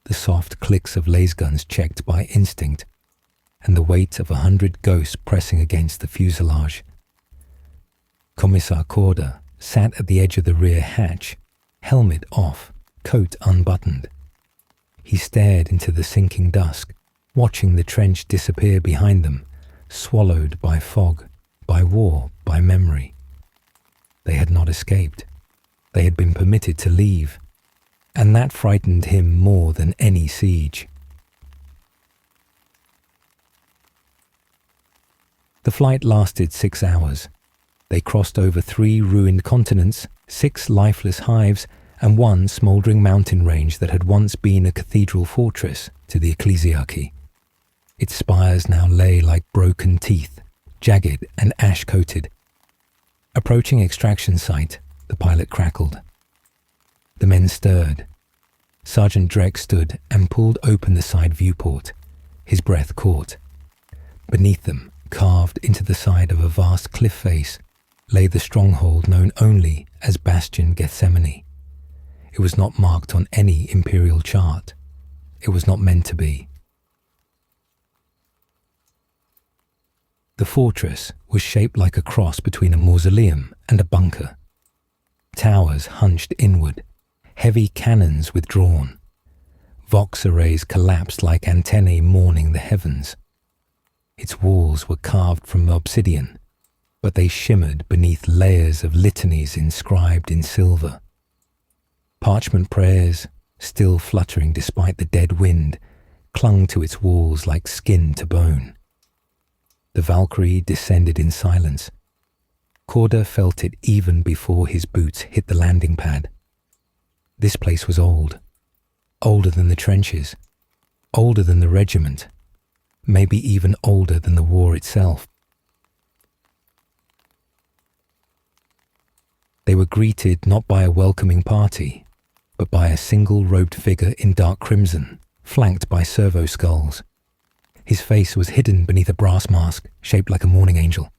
Speaker 1: the soft clicks of laser guns checked by instinct, and the weight of 100 ghosts pressing against the fuselage. Commissar Corder sat at the edge of the rear hatch, helmet off, coat unbuttoned. He stared into the sinking dusk, watching the trench disappear behind them, swallowed by fog, by war, by memory. They had not escaped. They had been permitted to leave, and that frightened him more than any siege. The flight lasted 6 hours. They crossed over 3 ruined continents, 6 lifeless hives, and 1 smouldering mountain range that had once been a cathedral fortress to the ecclesiarchy. Its spires now lay like broken teeth, jagged and ash-coated. Approaching extraction site, the pilot crackled. The men stirred. Sergeant Drek stood and pulled open the side viewport. His breath caught. Beneath them, carved into the side of a vast cliff face, lay the stronghold known only as Bastion Gethsemane. It was not marked on any imperial chart. It was not meant to be. The fortress was shaped like a cross between a mausoleum and a bunker. Towers hunched inward, heavy cannons withdrawn. Vox arrays collapsed like antennae mourning the heavens. Its walls were carved from obsidian, but they shimmered beneath layers of litanies inscribed in silver. Parchment prayers, still fluttering despite the dead wind, clung to its walls like skin to bone. The Valkyrie descended in silence. Corder felt it even before his boots hit the landing pad. This place was old. Older than the trenches. Older than the regiment. Maybe even older than the war itself. They were greeted not by a welcoming party, but by a single robed figure in dark crimson, flanked by servo skulls. His face was hidden beneath a brass mask, shaped like a mourning angel.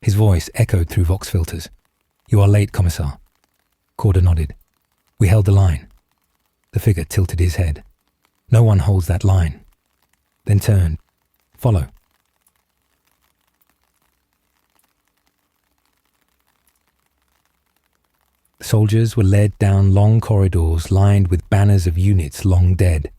Speaker 1: His voice echoed through Vox filters. "You are late, Commissar." Corder nodded. "We held the line." The figure tilted his head. "No one holds that line." Then turned. "Follow." The soldiers were led down long corridors lined with banners of units long dead.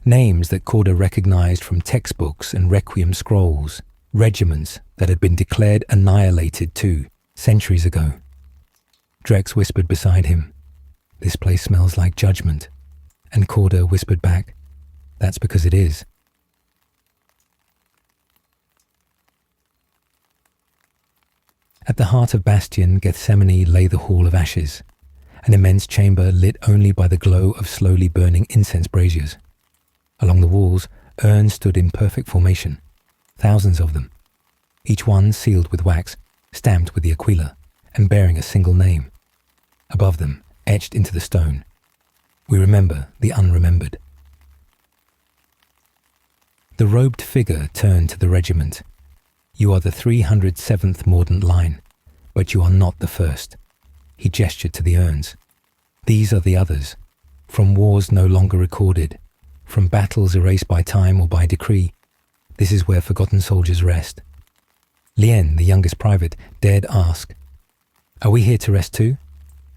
Speaker 1: Names that Corder recognized from textbooks and requiem scrolls, regiments that had been declared annihilated too, centuries ago. Drex whispered beside him, "This place smells like judgment," and Corder whispered back, "That's because it is." At the heart of Bastion Gethsemane lay the Hall of Ashes, an immense chamber lit only by the glow of slowly burning incense braziers. Along the walls, urns stood in perfect formation, thousands of them, each one sealed with wax, stamped with the aquila, and bearing a single name. Above them, etched into the stone, "We remember the unremembered." The robed figure turned to the regiment. "You are the 307th Mordant Line, but you are not the first." He gestured to the urns. "These are the others, from wars no longer recorded, from battles erased by time or by decree. This is where forgotten soldiers rest." Lien, the youngest private, dared ask, "Are we here to rest too?"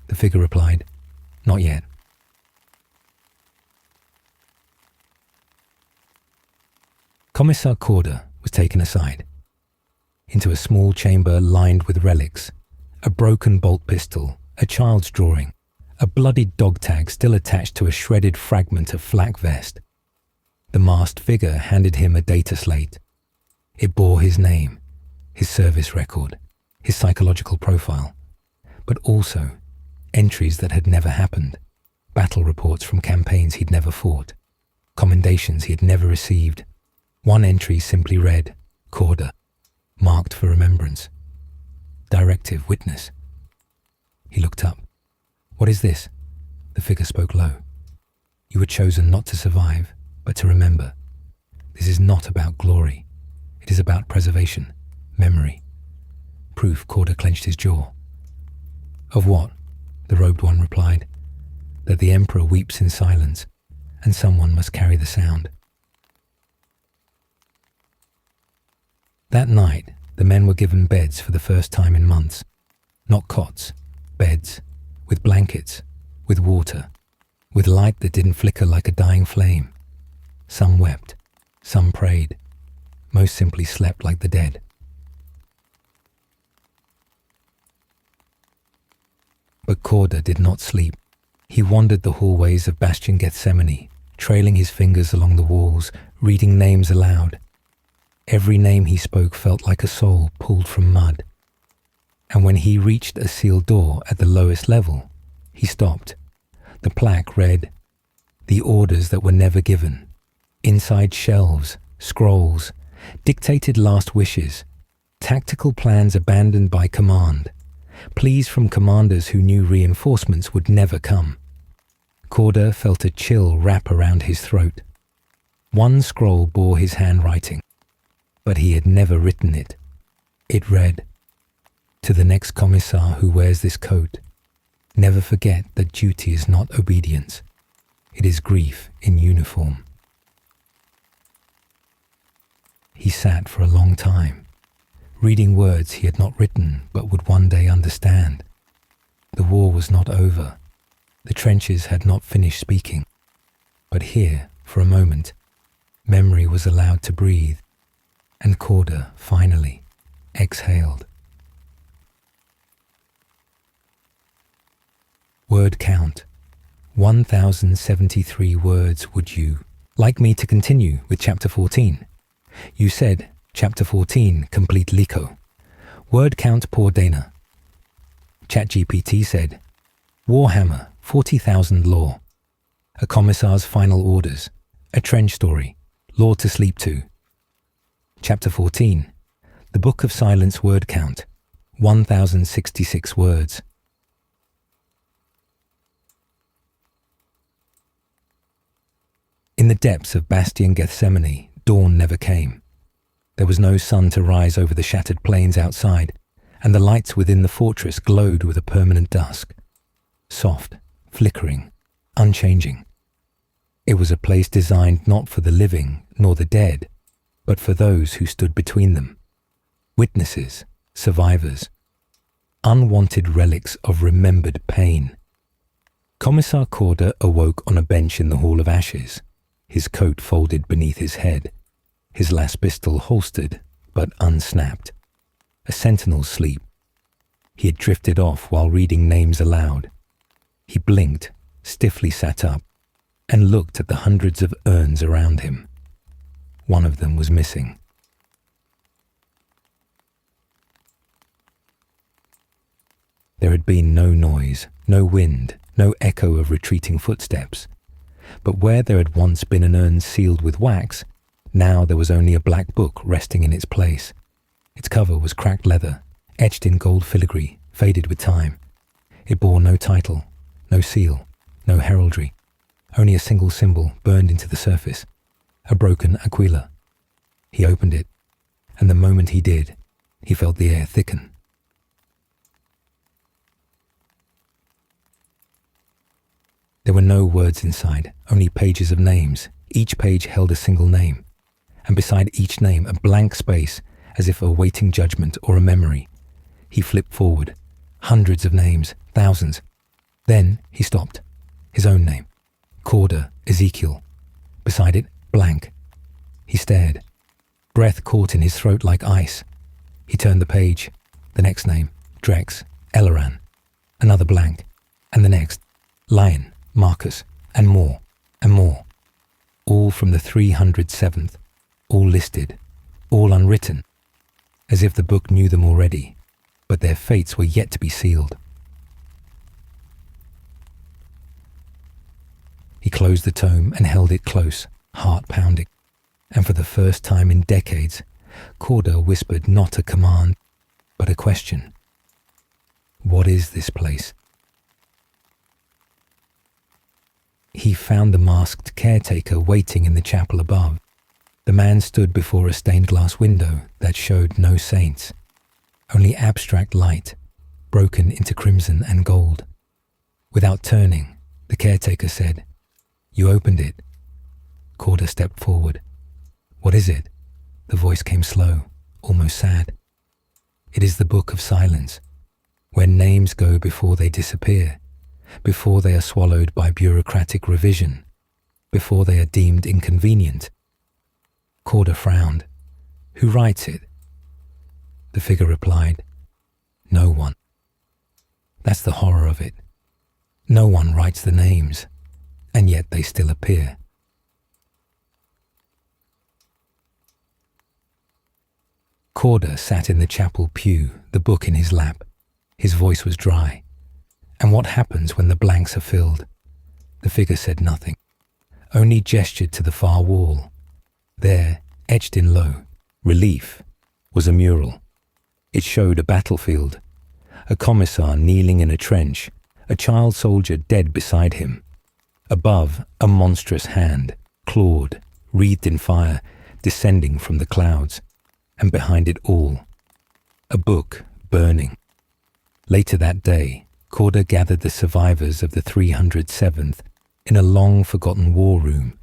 Speaker 1: The figure replied, "Not yet." Commissar Corder was taken aside. Into a small chamber lined with relics, a broken bolt pistol, a child's drawing, a bloodied dog tag still attached to a shredded fragment of flak vest. The masked figure handed him a data slate. It bore his name, his service record, his psychological profile, but also entries that had never happened, battle reports from campaigns he'd never fought, commendations he had never received. One entry simply read, "Corder, marked for remembrance. Directive witness." He looked up. "What is this?" The figure spoke low. "You were chosen not to survive, but to remember. This is not about glory. It is about preservation, memory." Proof. Corder clenched his jaw. "Of what?" The robed one replied. "That the Emperor weeps in silence, and someone must carry the sound." That night, the men were given beds for the first time in months. Not cots, beds, with blankets, with water, with light that didn't flicker like a dying flame. Some wept, some prayed, most simply slept like the dead. But Corda did not sleep. He wandered the hallways of Bastion Gethsemane, trailing his fingers along the walls, reading names aloud. Every name he spoke felt like a soul pulled from mud. And when he reached a sealed door at the lowest level, he stopped. The plaque read, "The orders that were never given. Inside shelves, scrolls, dictated last wishes, tactical plans abandoned by command, pleas from commanders who knew reinforcements would never come." Corda felt a chill wrap around his throat. One scroll bore his handwriting, but he had never written it. It read, "To the next Commissar who wears this coat, never forget that duty is not obedience. It is grief in uniform." He sat for a long time, reading words he had not written but would one day understand. The war was not over. The trenches had not finished speaking. But here, for a moment, memory was allowed to breathe, and Corda finally exhaled. Word count. 1,073 words. Would you like me to continue with chapter 14? You said, chapter 14, complete Lico. Word count poor Dana. ChatGPT said, Warhammer 40,000 lore. A Commissar's final orders. A trench story. Lore to sleep to. Chapter 14. The Book of Silence word count. 1,066 words. In the depths of Bastion Gethsemane, dawn never came. There was no sun to rise over the shattered plains outside, and the lights within the fortress glowed with a permanent dusk. Soft, flickering, unchanging. It was a place designed not for the living nor the dead, but for those who stood between them. Witnesses, survivors, unwanted relics of remembered pain. Commissar Corda awoke on a bench in the Hall of Ashes, his coat folded beneath his head, his las pistol holstered but unsnapped. A sentinel's sleep. He had drifted off while reading names aloud. He blinked, stiffly sat up, and looked at the hundreds of urns around him. One of them was missing. There had been no noise, no wind, no echo of retreating footsteps. But where there had once been an urn sealed with wax, now there was only a black book resting in its place. Its cover was cracked leather, etched in gold filigree, faded with time. It bore no title, no seal, no heraldry, only a single symbol burned into the surface, a broken aquila. He opened it, and the moment he did, he felt the air thicken. There were no words inside, only pages of names. Each page held a single name, and beside each name a blank space, as if awaiting judgment or a memory. He flipped forward. Hundreds of names, thousands. Then he stopped. His own name. Corda Ezekiel. Beside it, blank. He stared. Breath caught in his throat like ice. He turned the page. The next name, Drex, Eleran. Another blank. And the next, Lion, Marcus, and more, and more. All from the 307th, all listed, all unwritten, as if the book knew them already, but their fates were yet to be sealed. He closed the tome and held it close, heart pounding, and for the first time in decades, Corda whispered not a command, but a question. What is this place? He found the masked caretaker waiting in the chapel above. The man stood before a stained glass window that showed no saints, only abstract light, broken into crimson and gold. Without turning, the caretaker said, "You opened it." Corda stepped forward. "What is it?" The voice came slow, almost sad. It is the book of silence, where names go before they disappear, before they are swallowed by bureaucratic revision, before they are deemed inconvenient. Corder frowned. Who writes it? The figure replied, no one. That's the horror of it. No one writes the names, and yet they still appear. Corder sat in the chapel pew, the book in his lap. His voice was dry. And what happens when the blanks are filled? The figure said nothing, only gestured to the far wall. There, etched in low relief, was a mural. It showed a battlefield, a commissar kneeling in a trench, a child soldier dead beside him. Above, a monstrous hand, clawed, wreathed in fire, descending from the clouds. And behind it all, a book burning. Later that day, Corder gathered the survivors of the 307th in a long-forgotten war room,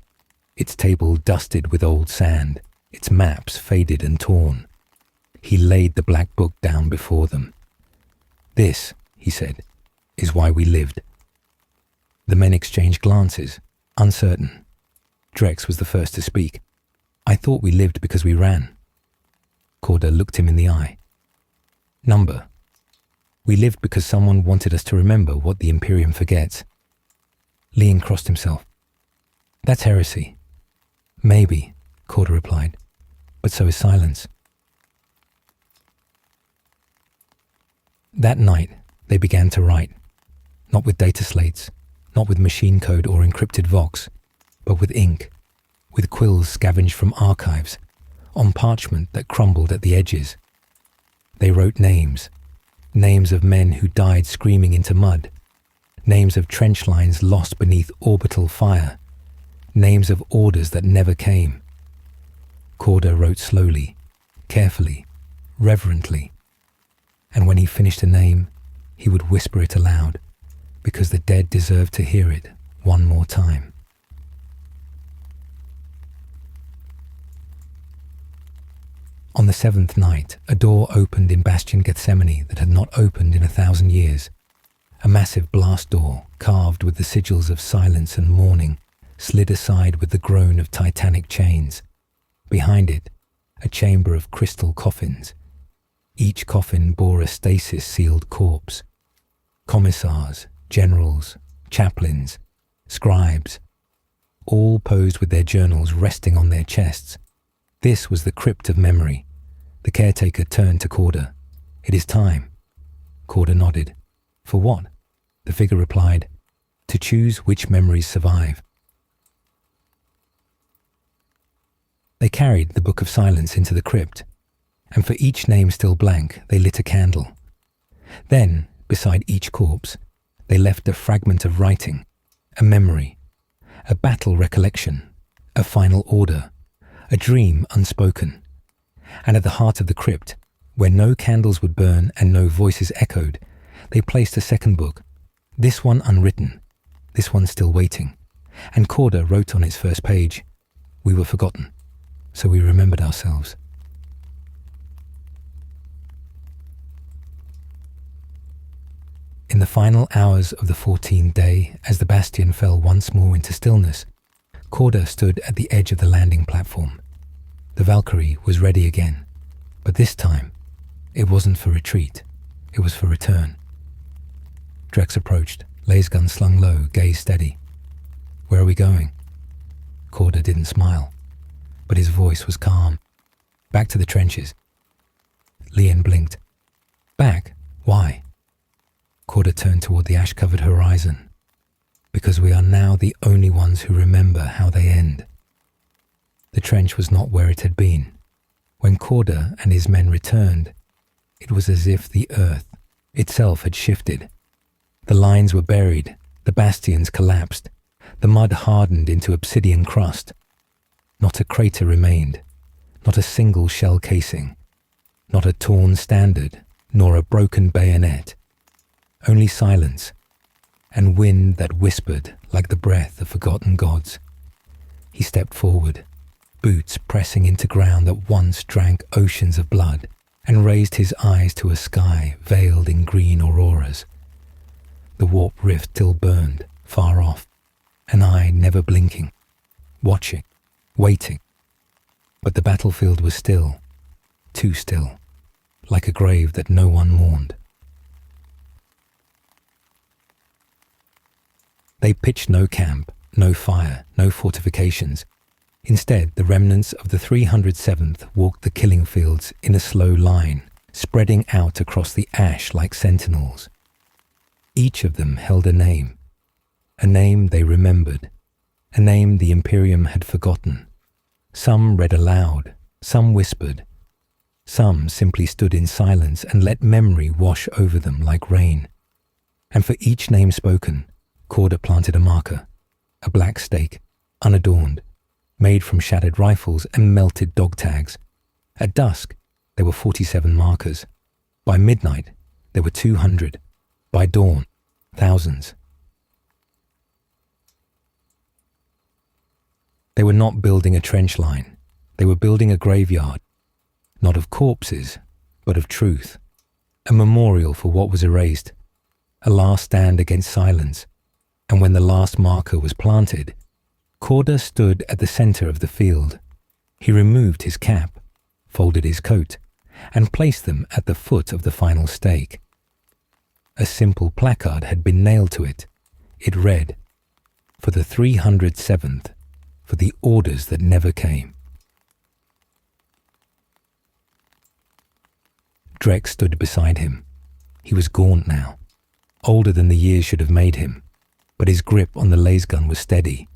Speaker 1: its table dusted with old sand, its maps faded and torn. He laid the black book down before them. This, he said, is why we lived. The men exchanged glances, uncertain. Drex was the first to speak. I thought we lived because we ran. Corder looked him in the eye. Number. We lived because someone wanted us to remember what the Imperium forgets. Leon crossed himself. That's heresy. Maybe, Corder replied, but so is silence. That night, they began to write, not with data slates, not with machine code or encrypted vox, but with ink, with quills scavenged from archives, on parchment that crumbled at the edges. They wrote names of men who died screaming into mud, names of trench lines lost beneath orbital fire, names of orders that never came. Corder wrote slowly, carefully, reverently, and when he finished a name, he would whisper it aloud, because the dead deserved to hear it one more time. On the 7th night, a door opened in Bastion Gethsemane that had not opened in 1,000 years. A massive blast door, carved with the sigils of silence and mourning, slid aside with the groan of titanic chains. Behind it, a chamber of crystal coffins. Each coffin bore a stasis-sealed corpse. Commissars, generals, chaplains, scribes, all posed with their journals resting on their chests. This was the crypt of memory. The caretaker turned to Corder. It is time. Corder nodded. For what? The figure replied, to choose which memories survive. They carried the Book of Silence into the crypt, and for each name still blank, they lit a candle. Then, beside each corpse, they left a fragment of writing, a memory, a battle recollection, a final order, a dream unspoken. And at the heart of the crypt, where no candles would burn and no voices echoed, they placed a second book, this one unwritten, this one still waiting. And Corder wrote on its first page, we were forgotten, so we remembered ourselves. In the final hours of the 14th day, as the bastion fell once more into stillness, Corder stood at the edge of the landing platform. The Valkyrie was ready again, but this time, it wasn't for retreat, it was for return. Drex approached, laser gun slung low, gaze steady. Where are we going? Corder didn't smile, but his voice was calm. Back to the trenches. Leon blinked. Back? Why? Corder turned toward the ash-covered horizon. Because we are now the only ones who remember how they end. The trench was not where it had been. When Corder and his men returned, it was as if the earth itself had shifted. The lines were buried, the bastions collapsed, the mud hardened into obsidian crust. Not a crater remained, not a single shell casing, not a torn standard, nor a broken bayonet. Only silence, and wind that whispered like the breath of forgotten gods. He stepped forward, boots pressing into ground that once drank oceans of blood, and raised his eyes to a sky veiled in green auroras. The warp rift still burned, far off, an eye never blinking, watching, waiting. But the battlefield was still, too still, like a grave that no one mourned. They pitched no camp, no fire, no fortifications. Instead, the remnants of the 307th walked the killing fields in a slow line, spreading out across the ash like sentinels. Each of them held a name they remembered, a name the Imperium had forgotten. Some read aloud, some whispered, some simply stood in silence and let memory wash over them like rain. And for each name spoken, Corder planted a marker, a black stake, unadorned, made from shattered rifles and melted dog tags. At dusk, there were 47 markers. By midnight, there were 200. By dawn, thousands. They were not building a trench line. They were building a graveyard, not of corpses, but of truth. A memorial for what was erased, a last stand against silence. And when the last marker was planted, Corder stood at the center of the field. He removed his cap, folded his coat, and placed them at the foot of the final stake. A simple placard had been nailed to it. It read, "For the 307th, for the orders that never came." Drek stood beside him. He was gaunt now, older than the years should have made him, but his grip on the laser gun was steady.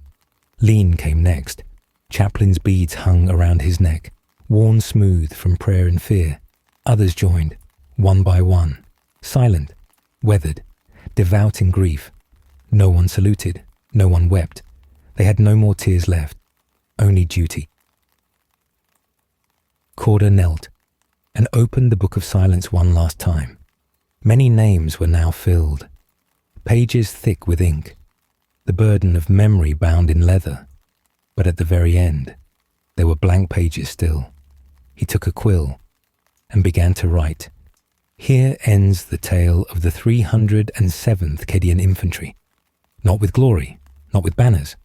Speaker 1: Lean came next. Chaplain's beads hung around his neck, worn smooth from prayer and fear. Others joined, one by one, silent, weathered, devout in grief. No one saluted, no one wept. They had no more tears left, only duty. Corder knelt and opened the Book of Silence one last time. Many names were now filled, pages thick with ink, the burden of memory bound in leather. But at the very end, there were blank pages still. He took a quill and began to write. Here ends the tale of the 307th Cadian Infantry. Not with glory, not with banners,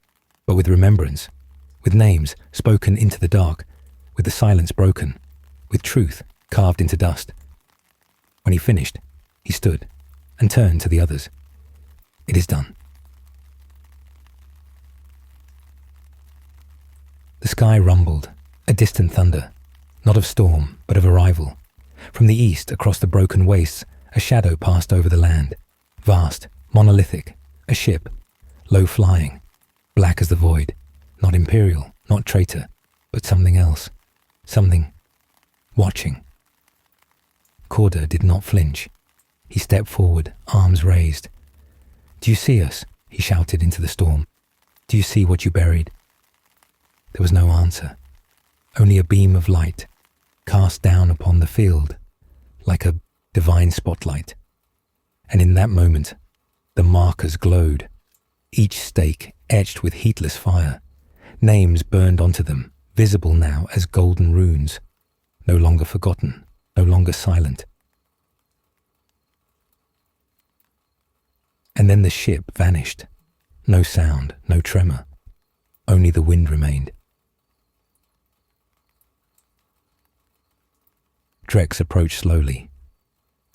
Speaker 1: but with remembrance, with names spoken into the dark, with the silence broken, with truth carved into dust. When he finished, he stood and turned to the others. It is done. The sky rumbled, a distant thunder, not of storm, but of arrival. From the east, across the broken wastes, a shadow passed over the land. Vast, monolithic, a ship, low-flying, black as the void, not imperial, not traitor, but something else, something watching. Corder did not flinch. He stepped forward, arms raised. "Do you see us?" he shouted into the storm. "Do you see what you buried?" There was no answer, only a beam of light cast down upon the field like a divine spotlight. And in that moment, the markers glowed, each stake etched with heatless fire, names burned onto them, visible now as golden runes, no longer forgotten, no longer silent. And then the ship vanished. No sound, no tremor. Only the wind remained. Drex approached slowly.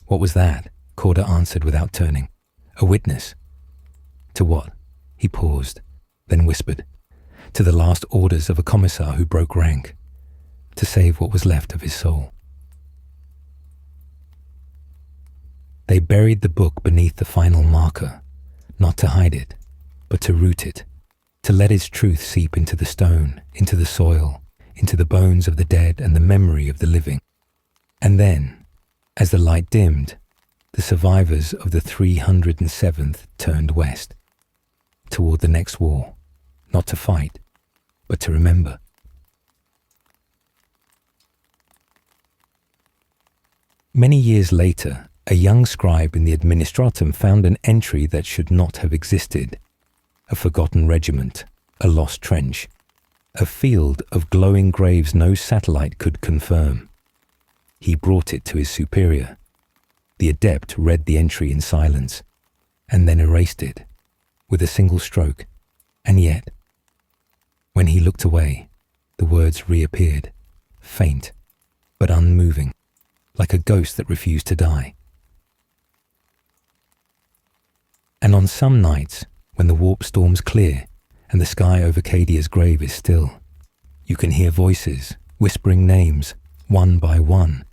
Speaker 1: "What was that?" Corder answered without turning. "A witness." "To what?" He paused, then whispered. "To the last orders of a commissar who broke rank, to save what was left of his soul." They buried the book beneath the final marker, not to hide it, but to root it, to let its truth seep into the stone, into the soil, into the bones of the dead and the memory of the living. And then, as the light dimmed, the survivors of the 307th turned west, toward the next war, not to fight, but to remember. Many years later, a young scribe in the administratum found an entry that should not have existed, a forgotten regiment, a lost trench. A field of glowing graves no satellite could confirm. He brought it to his superior. The adept read the entry in silence, and then erased it with a single stroke. And yet, when he looked away, the words reappeared, faint but unmoving, like a ghost that refused to die. And on some nights, when the warp storms clear and the sky over Cadia's grave is still, you can hear voices whispering names, one by one,